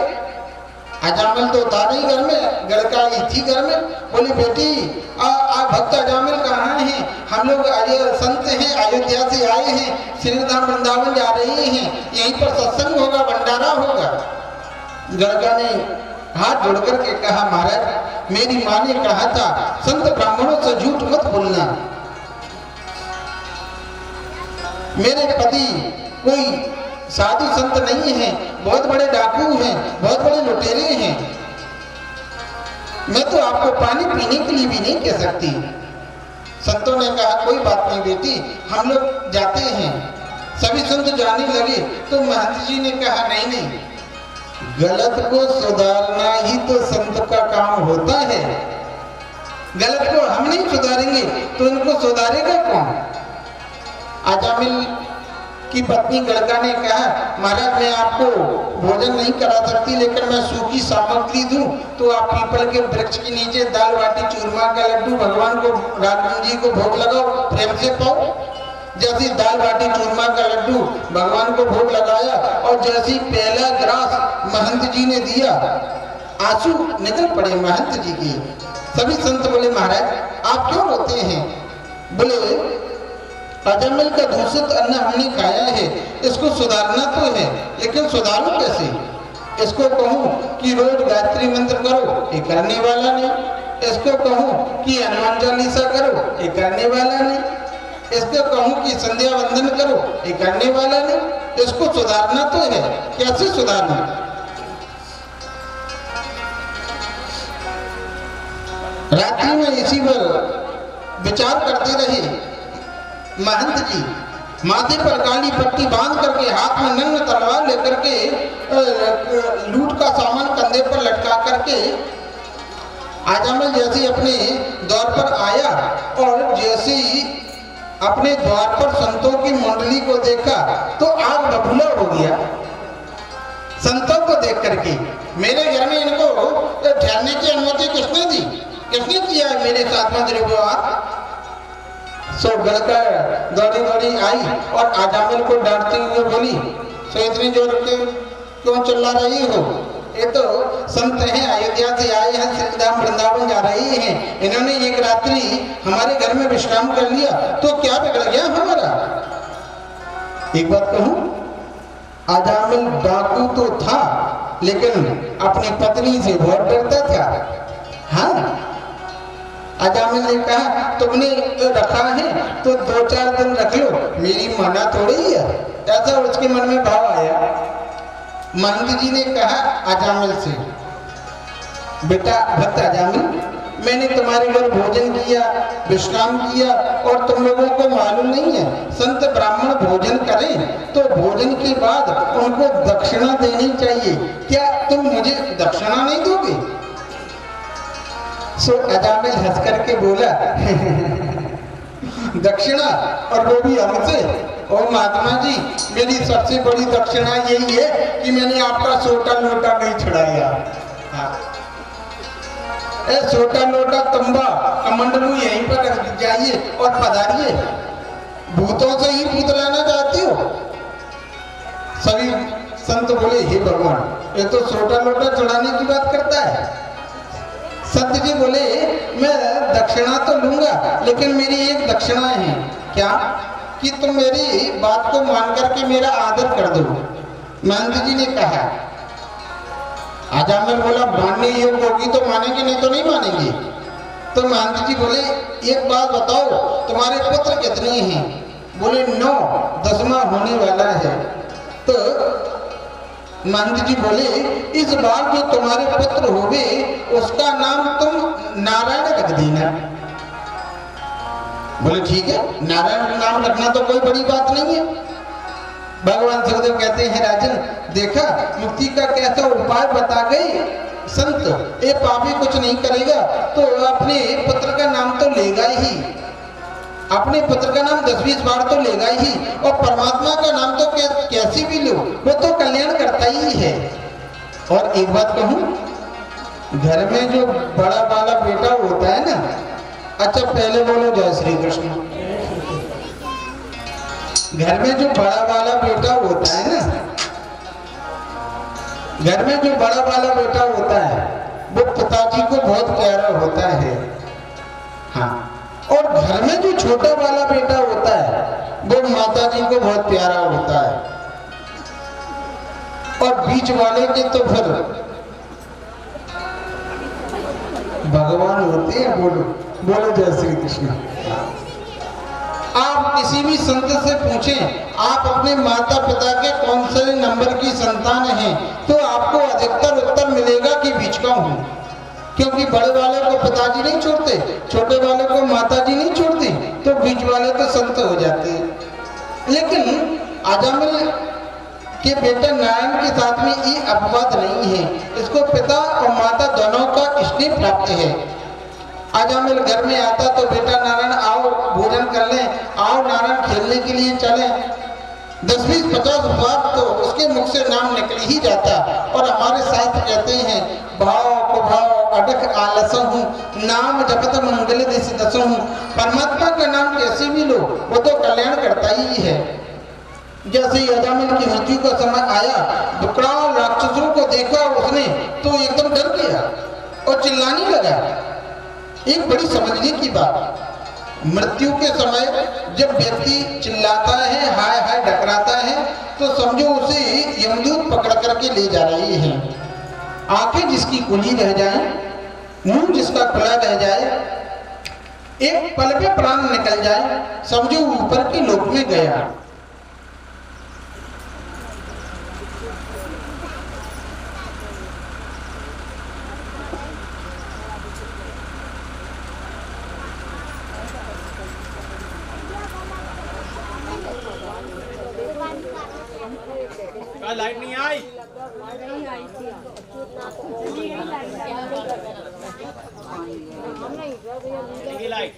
अजामिल तो था नहीं घर में, गड़का ही थी घर में। बोली बेटी आप भक्त अजामिल कहाँ हैं, हम लोग संत हैं, अयोध्या से आए हैं, श्री धाम वृंदावन जा रहे हैं, यहीं पर सत्संग होगा, भंडारा होगा। गड़का ने हाथ जोड़ करके कहा, महाराज मेरी माँ ने कहा था संत ब्राह्मणों से झूठ मत बोलना। मेरे पति कोई साधु संत नहीं है, बहुत बड़े डाकू हैं, बहुत बड़े लुटेरे हैं, मैं तो आपको पानी पीने के लिए भी नहीं कह सकती। संतों ने कहा कोई बात नहीं बेटी, हम लोग जाते हैं। सभी संत जाने लगे तो महंत जी ने कहा नहीं नहीं, गलत को सुधारना ही तो संत का काम होता है। गलत को हम नहीं सुधारेंगे तो इनको सुधारेगा कौन। अजामिल की पत्नी गड़का ने कहा, महाराज मैं आपको भोजन नहीं करा सकती, लेकिन मैं सूखी सामग्री दूं तो आप पीपल के वृक्ष के नीचे दाल बाटी चूरमा का लड्डू भगवान को, राम जी को भोग लगाओ, प्रेम से पाओ। जैसे दाल बाटी चूरमा का लड्डू भगवान को भोग लगाया और जैसे पहला ग्रास महंत जी ने दिया, आंसू निकल पड़े महंत जी के। सभी संत बोले महाराज आप क्यों रोते हैं। बोले अजामिल का दूषित अन्न हमने खाया है, इसको सुधारना तो है, लेकिन सुधारूं कैसे। इसको कहूं कि रोज गायत्री मंत्र करो, ये करने वाला नहीं। इसको कहूं कि हनुमान चालीसा करो, ये करने वाला नहीं। इसको कहूं कि संध्या वंदन करो, ये करने वाला नहीं। इसको सुधारना तो है, कैसे सुधारना। रात्रि में इसी पर विचार करते रहे महंत जी। माथे पर काली पट्टी बांध करके हाथ में नंग तलवार लेकर के लूट का सामान कंधे पर लटका करके अजामिल जैसे अपने द्वार पर आया और जैसे ही अपने द्वार पर संतों की मंडली को देखा तो आग बबूला हो गया। संतों को देख करके, मेरे घर में इनको ठहरने की अनुमति किसने दी, किसने किया मेरे साथ में दुर्व्यवहार। सो गलकर दौड़ी दौड़ी आई और अजामिल को डांटती हुए बोली, सो इतनी जोर के क्यों चिल्ला रही हो? ये तो संत हैं, अयोध्या से आए हैं, श्रीधाम वृंदावन जा रहे हैं, इन्होंने एक रात्रि हमारे घर में विश्राम कर लिया तो क्या बिगड़ गया हमारा? एक बात कहूं, अजामिल डाकू तो था लेकिन अपनी पत्नी से बहुत डरता था। हाँ, अजामिल ने कहा तुमने रखा है तो 2-4 दिन रख लो, मेरी मना थोड़ी है। ऐसा उसके मन में भाव आया। महंत जी ने कहा अजामिल से, बेटा भक्त अजामिल, मैंने तुम्हारे घर भोजन किया, विश्राम किया और तुम लोगों को मालूम नहीं है संत ब्राह्मण भोजन करें तो भोजन के बाद उनको दक्षिणा देनी चाहिए, क्या तुम मुझे दक्षिणा नहीं दोगे? सो अजामिल हंस करके बोला दक्षिणा, और वो भी हमसे? ओ महात्मा जी, मेरी सबसे बड़ी दक्षिणा यही है कि मैंने आपका सोटा लोटा नहीं छुड़ाया। सोटा लोटा तंबा कमंडलू यहीं पर रख जाइए और पधारिए, भूतों से ही भूत लाना चाहती हो? सभी संत बोले, हे भगवान, ये तो सोटा लोटा चढ़ाने की बात करता है। संत जी बोले, मैं दक्षिणा तो लूंगा लेकिन मेरी एक दक्षिणा है। क्या? कि तुम मेरी बात को मान करके मेरा आदर कर दो। महंत जी ने कहा। अजामिल बोला, मानने योग्य होगी तो मानेंगे, नहीं तो नहीं मानेंगे। तो महंत जी बोले, एक बात बताओ, तुम्हारे पुत्र कितने हैं? बोले 9, 10वां होने वाला है। तो महंत जी बोले, इस बार जो तुम्हारे पुत्र होवे उसका नाम तुम नारायण रख देना। बोले ठीक है, नारायण नाम रखना तो कोई बड़ी बात नहीं है। भगवान सुखदेव कहते हैं, राजन देखा मुक्ति का कैसा उपाय बता गए संत। ये पापी कुछ नहीं करेगा तो अपने पुत्र का नाम तो लेगा ही, अपने पुत्र का नाम 10-20 बार तो लेगा ही, और परमात्मा का नाम तो कैसी भी लो, वो तो कल्याण करता ही है। और एक बात कहूं, घर में जो बड़ा वाला बेटा होता है ना, अच्छा पहले बोलो जय श्री कृष्ण। घर में जो बड़ा वाला बेटा होता है ना, घर में जो बड़ा वाला बेटा होता है वो पिताजी को बहुत प्यारा होता है। हाँ, और घर में जो छोटा वाला बेटा होता है वो माता जी को बहुत प्यारा होता है, और बीच वाले के तो फिर भगवान होते हैं। बोलो बोलो जय श्री कृष्ण। आप किसी भी संत से पूछें आप अपने माता पिता के कौन से नंबर की संतान हैं, तो आपको अधिकतर उत्तर मिलेगा कि बीच का हूं, क्योंकि बड़े वाले को पिताजी नहीं छोड़ते, छोटे वाले को माताजी नहीं छोड़ती, तो बीच वाले तो संत हो जाते हैं। लेकिन अजामिल के बेटा नारायण के साथ में ये अपवाद नहीं है, इसको पिता और माता दोनों का स्नेह प्राप्त है। अजामिल घर में आता तो बेटा नारायण आओ भोजन कर लें, आओ नारायण खेलने के लिए चलें, 10-20-50 बार तो उसके मुख से नाम निकल ही जाता। और हमारे शास्त्र कहते हैं, भाव को भाव अडक आलसहु, नाम जपत मंगल दिस दसहु। परमात्मा का नाम कैसे भी लो वो तो कल्याण करता ही है। जैसे ही अजामिल की मृत्यु का समय आया, विकराल राक्षसों को देखा उसने तो एकदम डर गया और चिल्लाने लगा। एक बड़ी समझने की बात, मृत्यु के समय जब व्यक्ति चिल्लाता है, हाय हाय डकराता है, तो समझो उसे यमदूत पकड़ करके ले जा रहे हैं। आंखें जिसकी खुली रह जाए, मुंह जिसका खुला रह जाए, एक पल में प्राण निकल जाए, समझो ऊपर के लोक में गया। लाइट नहीं आई, लाइट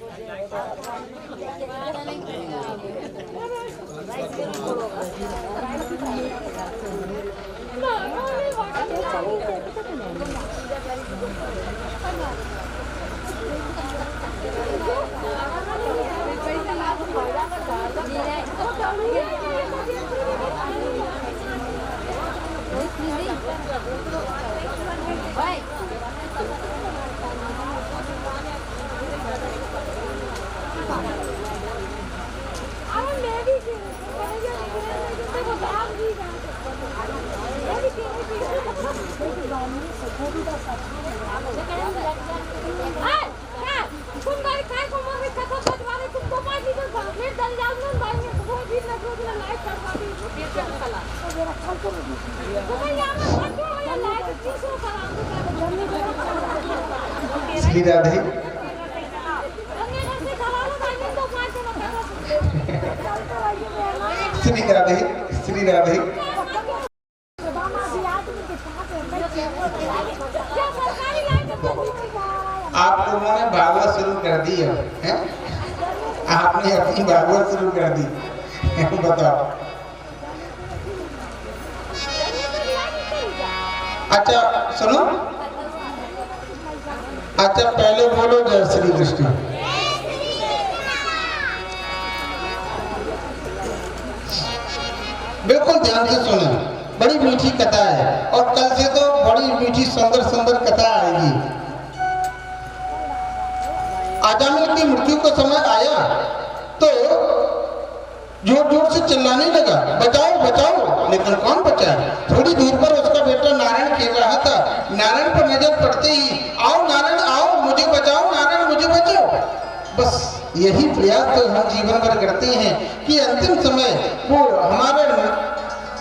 श्री राधे श्री राधे श्री राधे। आप लोगों ने भागवत शुरू कर दी है? आपने अपनी भागवत शुरू कर दी। बताओ। अच्छा सुनो, अच्छा पहले बोलो जय श्री कृष्ण। बिल्कुल ध्यान से सुने, बड़ी मीठी कथा है और कल से तो बड़ी मीठी सुंदर सुंदर कथा आएगी। अजामिल की मृत्यु का समय आया तो जोर जोर से चिल्लाने लगा, बचाओ बचाओ, लेकिन कौन बचाए। थोड़ी दूर पर उसका बेटा नारायण खेल रहा था। नारायण पर नजर पड़ते ही आओ नारायण आओ, मुझे बचाओ नारायण, मुझे बचाओ। बस यही प्रयास तो हम जीवन भर करते हैं कि अंतिम समय वो हमारे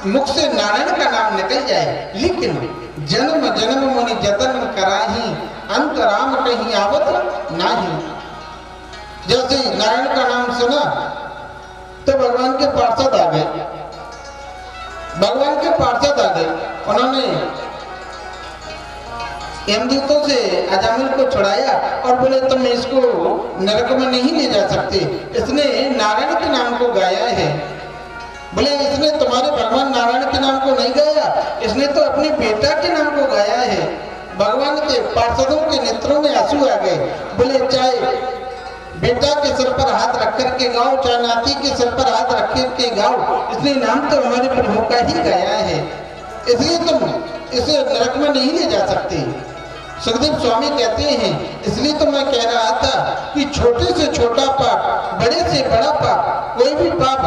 मुख से नारायण का नाम निकल जाए, लेकिन जन्म जन्म मुनि जतन कराही, अंत राम कहीं आवत नाही। जैसे नारायण का नाम सुना तो भगवान के पार्षद आ गए, भगवान के पार्षद आ गए। उन्होंने यमदूतों से अजामिल को छुड़ाया और बोले तुम इसको नरक में नहीं ले जा सकते, इसने नारायण के नाम को गाया है। बोले इसने तुम्हारे भगवान नारायण के नाम को नहीं गाया, इसने तो अपने बेटा के नाम को गाया है। भगवान के पार्षदों के नेत्रों में आंसू आ गए। बोले चाहे बेटा के सिर पर हाथ रख कर के गाओ, चाहे नाती के सिर पर हाथ रख कर के गाओ, इसलिए नाम तो हमारे प्रभु का ही गाया है, इसलिए तुम इसे नरक में नहीं ले जा सकते। सुखदेव स्वामी कहते हैं इसलिए तो मैं कह रहा था कि छोटे से छोटा पाप, बड़े से बड़ा पाप, कोई भी पाप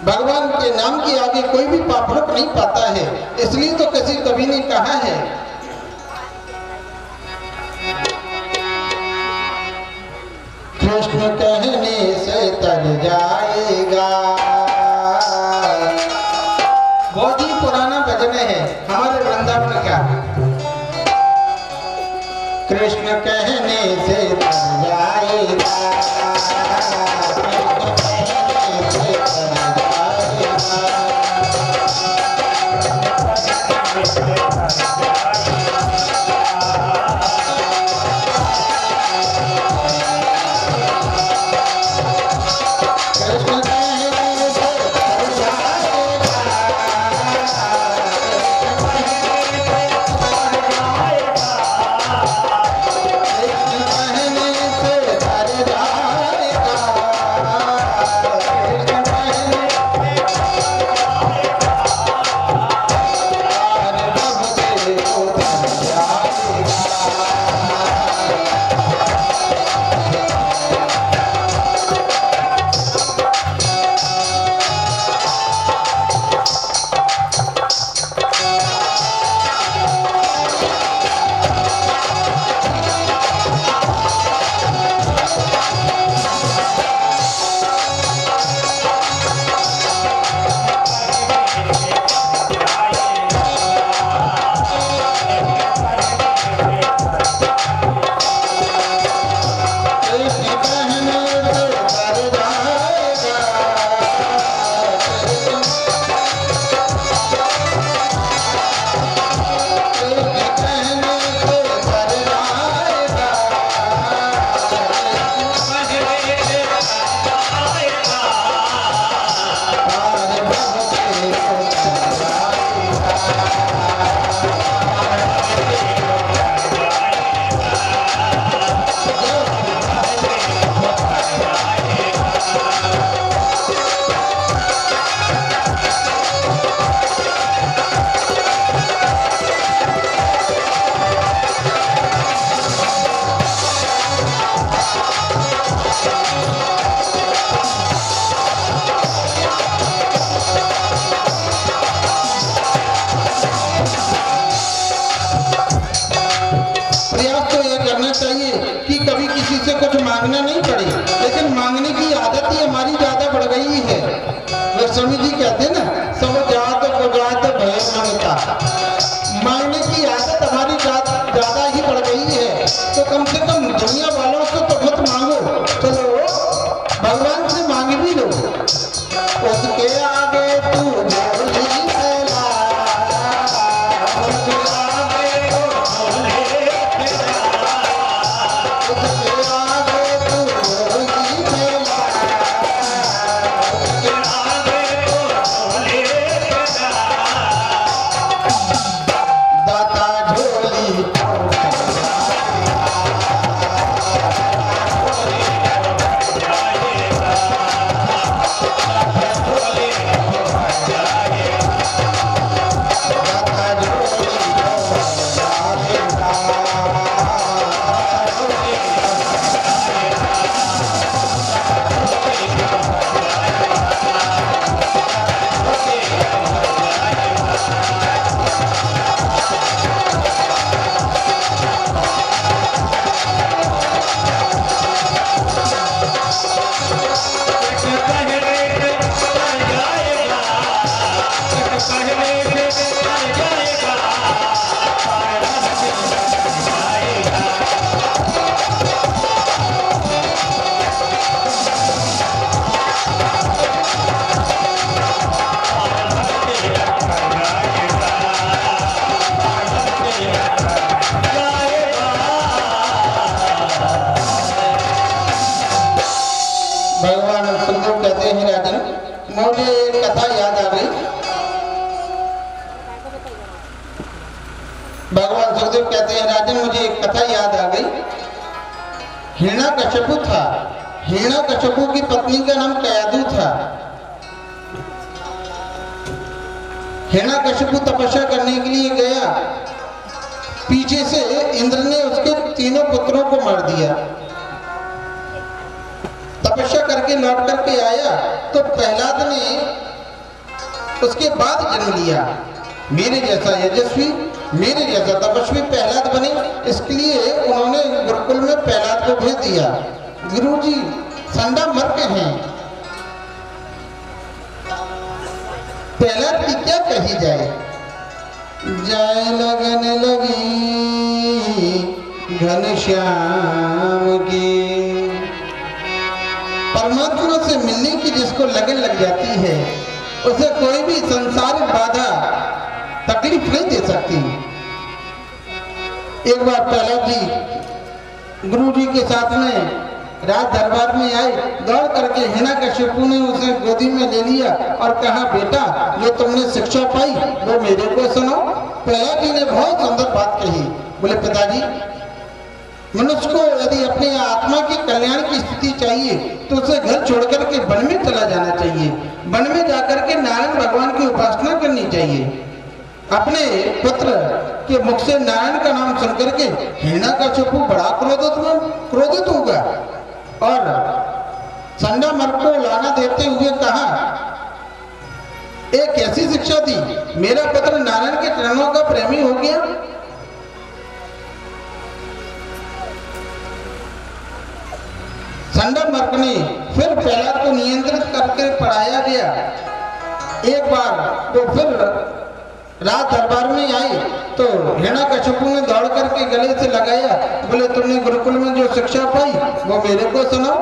भगवान के नाम के आगे कोई भी पाप रुक नहीं पाता है। इसलिए तो किसी कवि ने कहा है, कृष्ण कहने से तर जाएगा। बहुत ही पुराना भजन है हमारे वृंदावन का। कृष्ण कहने से तर जाएगा, मांगना नहीं पड़े, लेकिन मांगने की आदत ही हमारी ज्यादा बढ़ गई है। गोस्वामी जी कहते हैं ना, सब जात को जात भय मांगता। मांगने की आदत हमारी ज्यादा ही बढ़ गई है, तो कम से कम दुनिया वालों से तो मत मांगो, चलो भगवान से मांग भी लो। उसके आगे तू बोली फैला, उसके आगे तू बोली फैला, उसके आगे तू बोली फैला, उसके आगे तू बोली फैला, दाता झोली मुझे एक कथा याद आ गई। भगवान सुखदेव कहते हैं, राजन मुझे एक कथा याद आ गई। हिरण्यकशिपु था। हिरण्यकशिपु की पत्नी का नाम कयादु था। हिरण्यकशिपु तपस्या करने के लिए गया, पीछे से इंद्र ने उसके तीनों पुत्रों को मार दिया। तपस्या करके लौट करके आया तो प्रहलाद ने उसके बाद जन्म लिया। मेरे जैसा यशस्वी, मेरे जैसा तपस्वी प्रहलाद बने, इसके लिए उन्होंने गुरुकुल में प्रहलाद को भेज दिया। गुरुजी संडा मर्क हैं, प्रहलाद की क्या कही जाए। जाए लगन लगी घनश्याम की। परमात्मा से मिलने की जिसको लगन लग जाती है, उसे कोई भी संसारिक बाधा तकलीफ नहीं दे सकती। एक बार प्रहलाद जी गुरु जी के साथ में राज दरबार में आए, दौड़ करके हिरण्यकशिपु ने उसे गोदी में ले लिया और कहा, बेटा जो तुमने शिक्षा पाई वो मेरे को सुनो। प्रहलाद जी ने बहुत सुंदर बात कही। बोले, पिताजी मनुष्य को यदि अपने आत्मा के कल्याण की स्थिति चाहिए तो उसे घर छोड़कर के वन में चला जाना चाहिए। वन में जाकर के नारायण भगवान की उपासना करनी चाहिए। अपने पुत्र के मुख से नारायण का नाम सुनकर के हिरण्यकशिपु बड़ा क्रोधित होगा और संडा मर्क को लाना देते हुए कहा, एक ऐसी शिक्षा दी, मेरा पुत्र नारायण के चरणों का प्रेमी हो गया। संडा मर्क ने फिर प्रहलाद को नियंत्रित करके पढ़ाया गया। एक बार तो फिर रात दरबार में आई तो हिरण्यकशिपु ने दौड़ करके गले से लगाया। बोले, तुमने गुरुकुल में जो शिक्षा पाई वो मेरे को सुनाओ।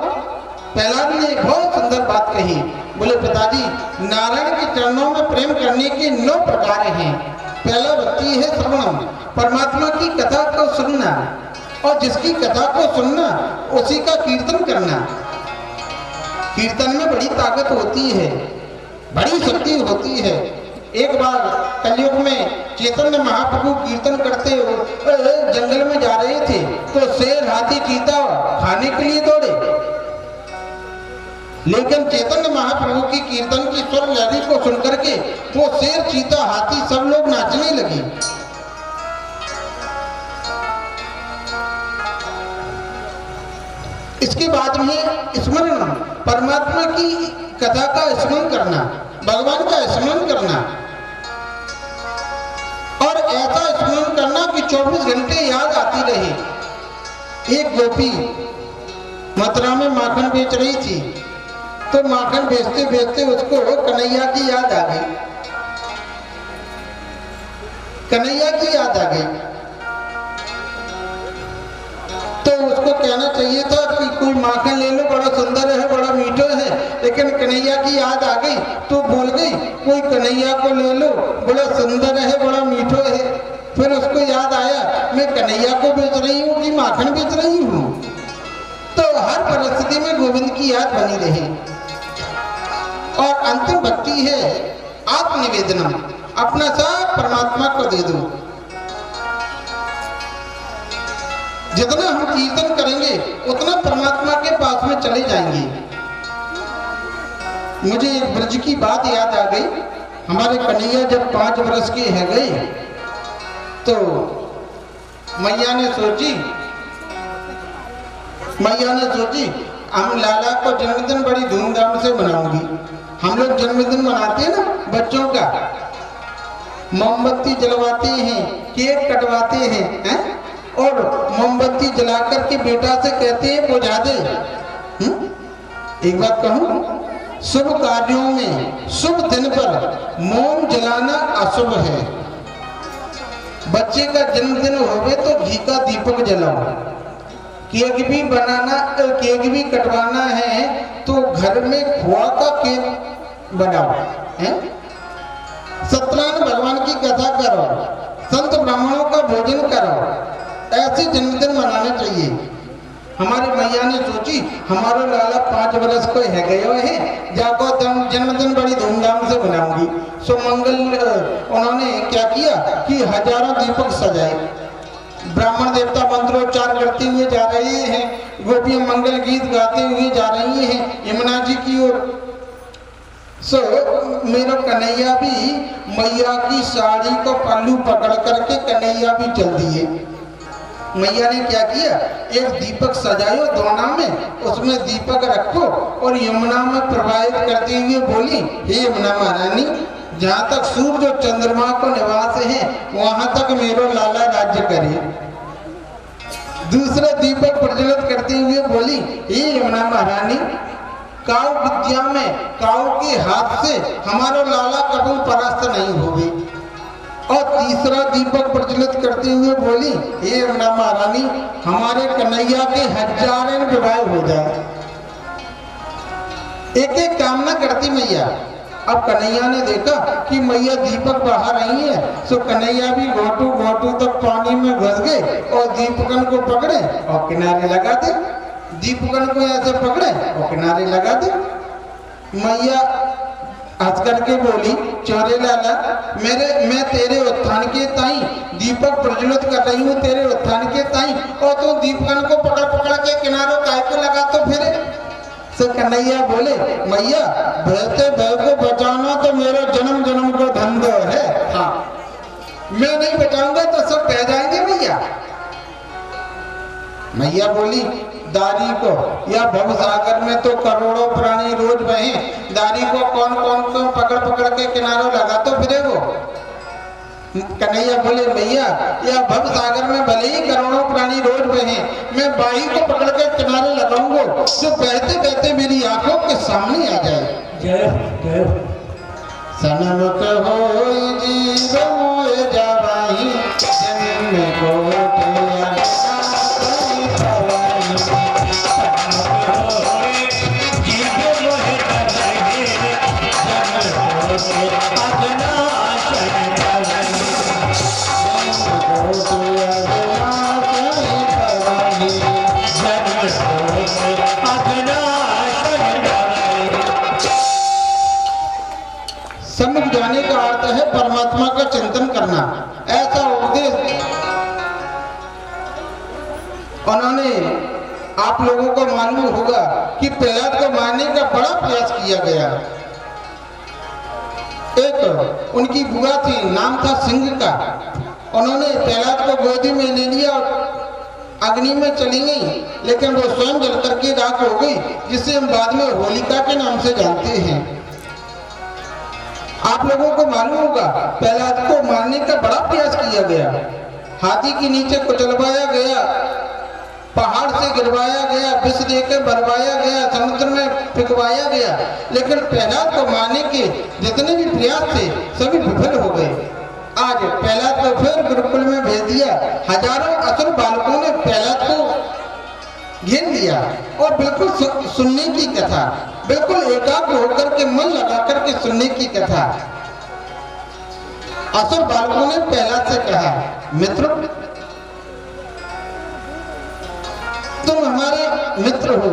प्रहलाद ने एक बहुत सुंदर बात कही। बोले, पिताजी नारायण के चरणों में प्रेम करने के 9 प्रकार हैं। पहला भक्ति है श्रवणम, परमात्मा की कथा को सुनना, और जिसकी कथा को सुनना उसी का कीर्तन करना। कीर्तन में बड़ी ताकत होती है, बड़ी शक्ति होती है। एक बार कलयुग में चैतन्य महाप्रभु कीर्तन करते हुए जंगल में जा रहे थे तो शेर, हाथी, चीता खाने के लिए दौड़े, लेकिन चैतन्य महाप्रभु की कीर्तन की स्वर लहरी को सुनकर के वो शेर, चीता, हाथी सब लोग नाचने लगे। इसके बाद में स्मरण, परमात्मा की कथा का स्मरण करना, भगवान का स्मरण करना, और ऐसा स्मरण करना कि 24 घंटे याद आती रहे। एक गोपी मथुरा में माखन बेच रही थी। तो माखन बेचते बेचते उसको कन्हैया की याद आ गई। कन्हैया की याद आ गई तो उसको कहना चाहिए था कि कोई माखन ले लो, बड़ा सुंदर है, बड़ा मीठा है। लेकिन कन्हैया की याद आ गई तो बोल गई कोई कन्हैया को ले लो, बड़ा सुंदर है, बड़ा मीठा है। फिर उसको याद आया मैं कन्हैया को बेच रही हूँ कि माखन बेच रही हूँ। तो हर परिस्थिति में गोविंद की याद बनी रही। और अंतिम भक्ति है आत्मनिवेदनम, अपना सब परमात्मा को दे दो। जितना हम कीर्तन करेंगे उतना परमात्मा के पास में चले जाएंगे। मुझे एक ब्रज की बात याद आ गई। हमारे कन्हैया जब 5 वर्ष के है गए तो मैया ने सोची हम लाला को जन्मदिन बड़ी धूमधाम से मनाऊंगी। हम लोग जन्मदिन मनाते हैं ना बच्चों का, मोमबत्ती जलवाते हैं, केक कटवाते हैं, और मोमबत्ती जलाकर के बेटा से कहते हैं बुझा दे। एक बात कहूं, शुभ कार्यों में शुभ दिन पर मोम जलाना अशुभ है। बच्चे का जन्मदिन होवे तो घी का दीपक जलाओ। केक भी कटवाना है तो घर में खोआ का केक बनाओ, सत्यनारायण भगवान की कथा करो, संत ब्राह्मणों का भोजन करो। ऐसे जन्मदिन मनाना चाहिए। हमारी मैया ने सोची हमारा लाला 5 वर्ष को है गए है, जाको जन्मदिन बड़ी धूमधाम से मनाऊंगी। सो मंगल उन्होंने क्या किया कि हजारों दीपक सजाए, ब्राह्मण देवता मंत्रोच्चार करते हुए जा रहे हैं, गोपियां मंगल गीत गाते हुए जा रही हैं यमुना जी की ओर। सो मेरा कन्हैया भी मैया की साड़ी को पल्लू पकड़ करके कन्हैया भी चल दिए। मैया ने क्या किया, एक दीपक सजायो दोना में, उसमें दीपक रखो और यमुना में प्रवाहित करते हुए बोली हे यमुना महारानी, जहाँ तक सूर्य और चंद्रमा को निवास है वहां तक मेरो लाला राज्य करे। दूसरा दीपक प्रज्वलित करते हुए बोली हे यमुना महारानी, काऊ विद्या में काऊ के हाथ से हमारा लाला कभी परास्त नहीं होगी। और तीसरा दीपक प्रज्वलित करते हुए बोली हे यमुना महारानी, हमारे कन्हैया के 1000 विवाह हो जाए। एक एक कामना करती मैया। अब कन्हैया ने देखा कि मैया दीपक बहा रही है, सो कन्हैया भी घोटू घोटू तक पानी में घुस गए और दीपकन को पकड़े और किनारे लगा दे। दीपकन को ऐसे पकड़े और किनारे लगा दे। मैया हंस करके बोली चोरे लाला, मैं तेरे उत्थान के ताई दीपक प्रज्वलित कर रही हूँ, तेरे उत्थान के ताई, और तू दीपकन को पकड़ पकड़ के किनारों काय को लगा तो फिर। सो कन्हैया बोले मैया बहते बह को बचाना तो मेरा जन्म जन्म का धंधा है। हाँ, मैं नहीं बचाऊंगा तो सब बह जाएंगे मैया। मैया बोली दारी को या भवसागर में तो करोड़ों प्राणी रोज बहे, दारी को कौन कौन पकड़ पकड़ के किनारों लगा तो फिरे वो। कन्हैया बोले भैया या भवसागर में भले ही करोड़ों प्राणी रोज बहे, मैं बाही को पकड़ के किनारे लगाऊंगा जो बहते बहते मेरी आंखों के सामने आ जाए। जय जय सनमुख होय जीव मोय जावाही, जन्म कोटि सम्मुख जाने का अर्थ है परमात्मा का चिंतन करना। ऐसा उपदेश उन्होंने, आप लोगों को मालूम होगा कि प्रहलाद को मारने का बड़ा प्रयास किया गया। एक उनकी बुआ थी, नाम था सिंह का। उन्होंने प्रहलाद को गोदी में ले लिया और अग्नि में चली गई, लेकिन वो स्वयं जल करके राख हो गई, जिसे हम बाद में होलिका के नाम से जानते हैं। आप लोगों को मालूम होगा प्रहलाद को मारने का बड़ा प्रयास किया गया, हाथी के नीचे कुचलवाया गया, पहाड़ से गिरवाया गया, विष देकर बरवाया गया, समुद्र में फेंकवाया गया, लेकिन प्रहलाद को मारने के जितने भी प्रयास थे सभी विफल हो गए। आज प्रहलाद को फिर गुरुकुल में भेज दिया। हजारों असुर बालकों ने प्रहलाद को घेर लिया और बिल्कुल सुनने की कथा, बिल्कुल एकाग्र होकर के मन लगा करके सुनने की कथा। असुर बालकों ने प्रहलाद से कहा, मित्र तुम हमारे मित्र हो,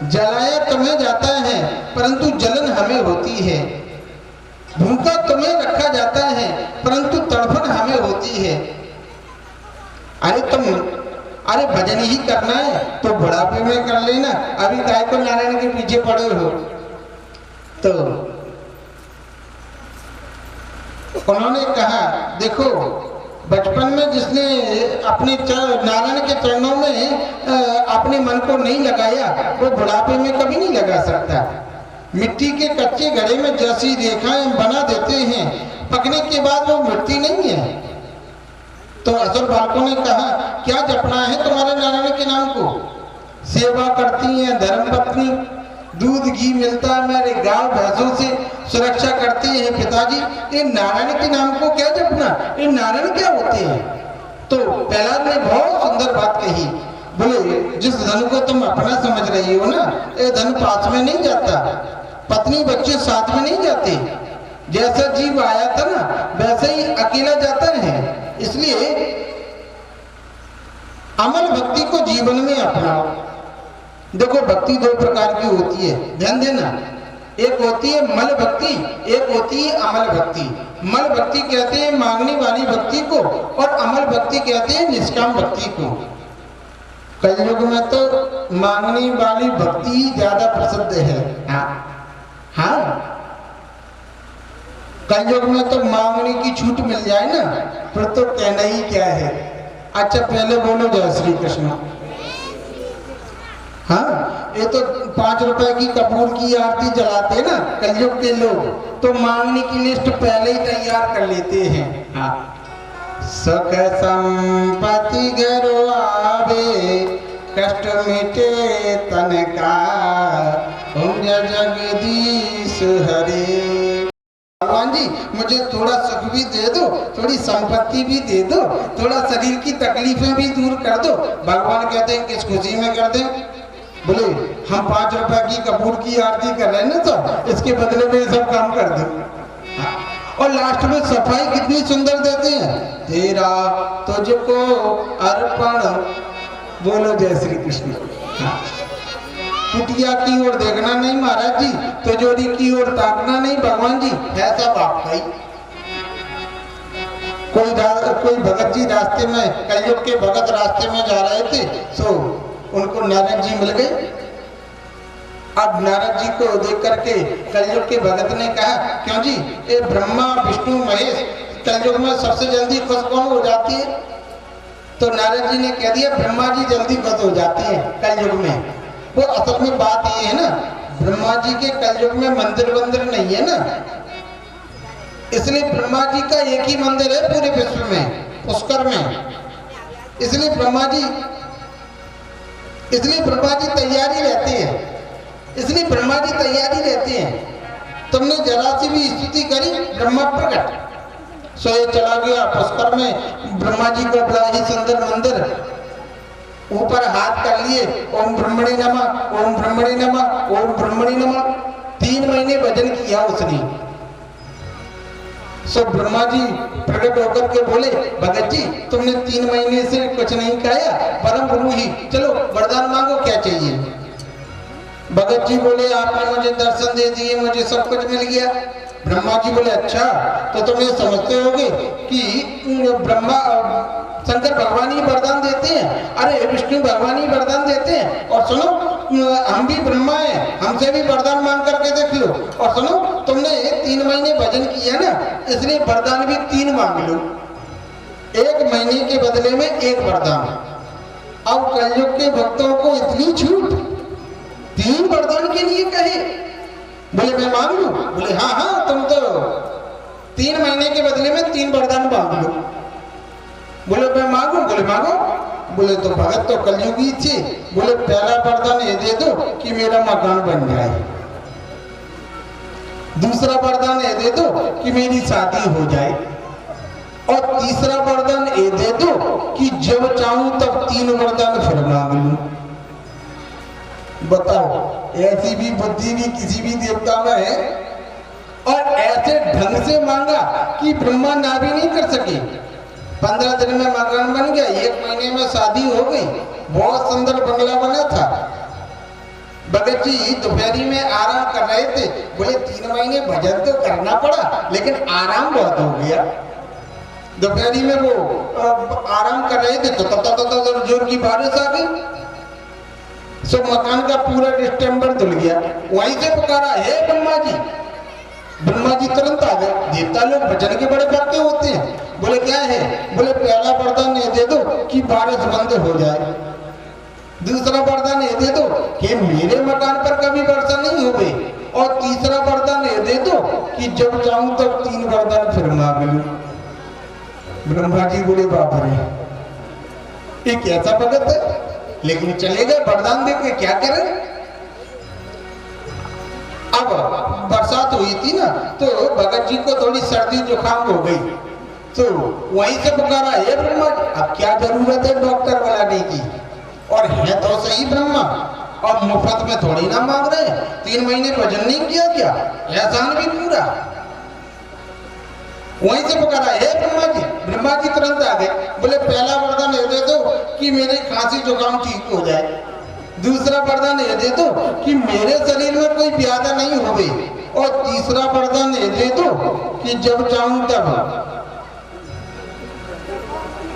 जलाया तुम्हें जाता है परंतु जलन हमें होती है, भूखा तुम्हें रखा जाता है परंतु तड़फन हमें होती है। अरे भजन ही करना है तो बुढ़ापे में कर लेना, अभी काय को नारायण के पीछे पड़े हो। तो उन्होंने कहा, देखो बचपन में जिसने अपने नारायण के चरणों में अपने मन को नहीं लगाया वो बुढ़ापे में कभी नहीं लगा सकता। मिट्टी के कच्चे घड़े में जैसी रेखाएं बना देते हैं, पकने के बाद वो मिट्टी नहीं है। तो असुर बालकों ने कहा, क्या जपना है तुम्हारे नारायण के नाम को? सेवा करती हैं, धर्म पत्नी, दूध घी मिलता है मेरे गांव भैंसों से, सुरक्षा करते हैं पिताजी, ये नारायण के नाम को क्या जपना, ये नारायण क्या होते हैं? तो प्रहलाद ने बहुत सुंदर बात कही, बोले जिस धन को तुम अपना समझ रही हो ना, ये धन पास में नहीं जाता, पत्नी बच्चे साथ में नहीं जाते, जैसा जीव आया था ना वैसे ही अकेला जाता है। इसलिए अमल भक्ति को जीवन में अपनाओ। देखो भक्ति दो प्रकार की होती है, ध्यान देना, एक होती है मल भक्ति, एक होती है अमल भक्ति। मल भक्ति कहते हैं मांगने वाली भक्ति को और अमल भक्ति कहते हैं निष्काम भक्ति को। कलयुग में तो मांगने वाली भक्ति ही ज्यादा प्रसिद्ध है। हाँ, कलयुग में तो मांगने की छूट मिल जाए ना फिर तो कहना ही क्या है। अच्छा पहले बोलो जय श्री कृष्ण। हाँ, ये तो 5 रुपए की कपूर की आरती जलाते ना कलयुग के लोग, तो मांगने की लिस्ट पहले ही तैयार कर लेते हैं। हाँ, सुख संपत्ति घरो आवे, कष्ट मिटे तन का, ओम जगदीश हरे। भगवान जी मुझे थोड़ा सुख भी दे दो, थोड़ी संपत्ति भी दे दो, थोड़ा शरीर की तकलीफें भी दूर कर दो। भगवान कहते हैं किस खुशी में कर दें? बोले हम 5 रुपए की कपूर की आरती कर रहे हैं ना, तो इसके बदले में सब काम कर दो। और लास्ट में सफाई कितनी सुंदर देते हैं, तेरा तुझको अर्पण, बोलो जय श्री कृष्ण। कुटिया की ओर देखना नहीं महाराज जी, तिजोरी की ओर ताकना नहीं भगवान जी, है सब आपका ही। कोई भगत जी रास्ते में, कलयुग के भगत रास्ते में जा रहे थे, तो उनको नारद जी मिल गए। अब नारद जी को देख करके कलयुग के भगत ने कहा, क्यों जी ये ब्रह्मा विष्णु महेश कलयुग में सबसे जल्दी खुश कौन हो जाती है? तो नारद जी ने कह दिया ब्रह्मा जी जल्दी खुश हो जाते हैं कलयुग में। वो असल में बात ये है ना, ब्रह्मा जी के कलयुग में मंदिर नहीं है ना, इसलिए ब्रह्मा जी का एक ही मंदिर है पूरे विश्व में, पुष्कर में। इसलिए ब्रह्मा जी तैयारी रहते हैं, इसलिए ब्रह्मा जी तैयारी रहते हैं। तुमने जरा सी भी स्तुति करी, ब्रह्मा प्रकट, सोए चला गया पुष्कर में। ब्रह्मा जी का बड़ा ही सुंदर मंदिर, ऊपर हाथ कर लिए, ओम ब्रह्मणे नमः, ओम ब्रह्मणे नमः, ओम ब्रह्मणे नमः। 3 महीने भजन किया उसने। सो ब्रह्मा जी प्रकट होकर के बोले, भगत जी तुमने 3 महीने से कुछ नहीं खाया, परम गुरु ही, चलो वरदान मांगो, क्या चाहिए? भगत जी बोले आपने मुझे दर्शन दे दिए, मुझे सब कुछ मिल गया। ब्रह्मा जी बोले अच्छा, तो तुम ये समझते होगे कि ब्रह्मा शंकर भगवान ही वरदान देते हैं, अरे विष्णु भगवान ही वरदान देते हैं। और सुनो हम भी ब्रह्मा हैं, हमसे भी वरदान मांग करके देख लो। और सुनो तुमने 3 महीने भजन किया ना, इसलिए वरदान भी 3 मांग लो, 1 महीने के बदले में 1 वरदान। अब कलयुग के भक्तों को इतनी छूट, 3 वरदान के लिए कहे। बोले मैं मांग लूं? बोले हाँ हाँ, तुम तो 3 महीने के बदले में 3 वरदान मांग लो। बोले मैं मांगू? बोले मांगो। बोले तो भगत तो कलयुगी थी। बोले पहला वरदान ये दे दो कि मेरा मकान बन जाए, दूसरा वरदान ये दे दो कि मेरी शादी हो जाए, और तीसरा वरदान ये दे दो कि जब चाहूं तब 3 वरदान फिर मांग लूं। बताओ, ऐसी भी बुद्धि भी किसी भी देवता में है? और ऐसे ढंग से मांगा कि ब्रह्मा ना भी नहीं कर सके। 15 दिन में मकान बन गया, 1 महीने में शादी हो गई, बहुत सुंदर बंगला बना था। भगत जी दोपहरी में आराम कर रहे थे। बोले 3 महीने भजन तो करना पड़ा, लेकिन आराम बहुत हो गया। दोपहरी में वो आराम कर रहे थे तो जोर की बारिश आ गई, सो मकान का पूरा डिस्टेम्बर धुल गया। वहीं से पुकारा, हे ब्रह्मा जी। ब्रह्मा जी तुरंत आ गए। देवता लोग भजन के बड़े भक्त होते हैं। बोले क्या है? बोले पहला वरदान ये दे दो कि बारिश बंद हो जाए, दूसरा वरदान ये दे दो कि मेरे मकान पर कभी वर्षा नहीं हो गई, और तीसरा वरदान ये दे दो कि जब चाहूं तब 3 वरदान फिर मांग लूं। ब्रह्मा जी बोले बाप रे, ये कैसा भगत है? लेकिन चले गए वरदान दे के, क्या करें? अब बरसात हुई थी ना, तो भगत जी को थोड़ी सर्दी जुकाम हो गई, तो वहीं से पुकारा, हे ब्रह्मा, अब क्या जरूरत है डॉक्टर बुलाने की? और है तो सही ब्रह्मा, और मुफ्त में थोड़ी ना मांग रहे। 3 महीने भजन नहीं किया क्या? एहसान भी पूरा। वहीं से पुकारा, हे ब्रह्मा जी। ब्रह्मा जी तुरंत आ गए। बोले पहला वरदान ये दे दो कि मेरी खांसी जुकाम ठीक हो जाए, दूसरा वरदान ये दे दो कि मेरे शरीर में कोई व्याधा नहीं हो गई, और तीसरा वरदान ये दे दो कि जब चाहूं तब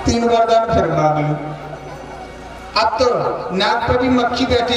3 वरदान फिर मांग लूं। अब तो नाक पर भी मक्खी बैठी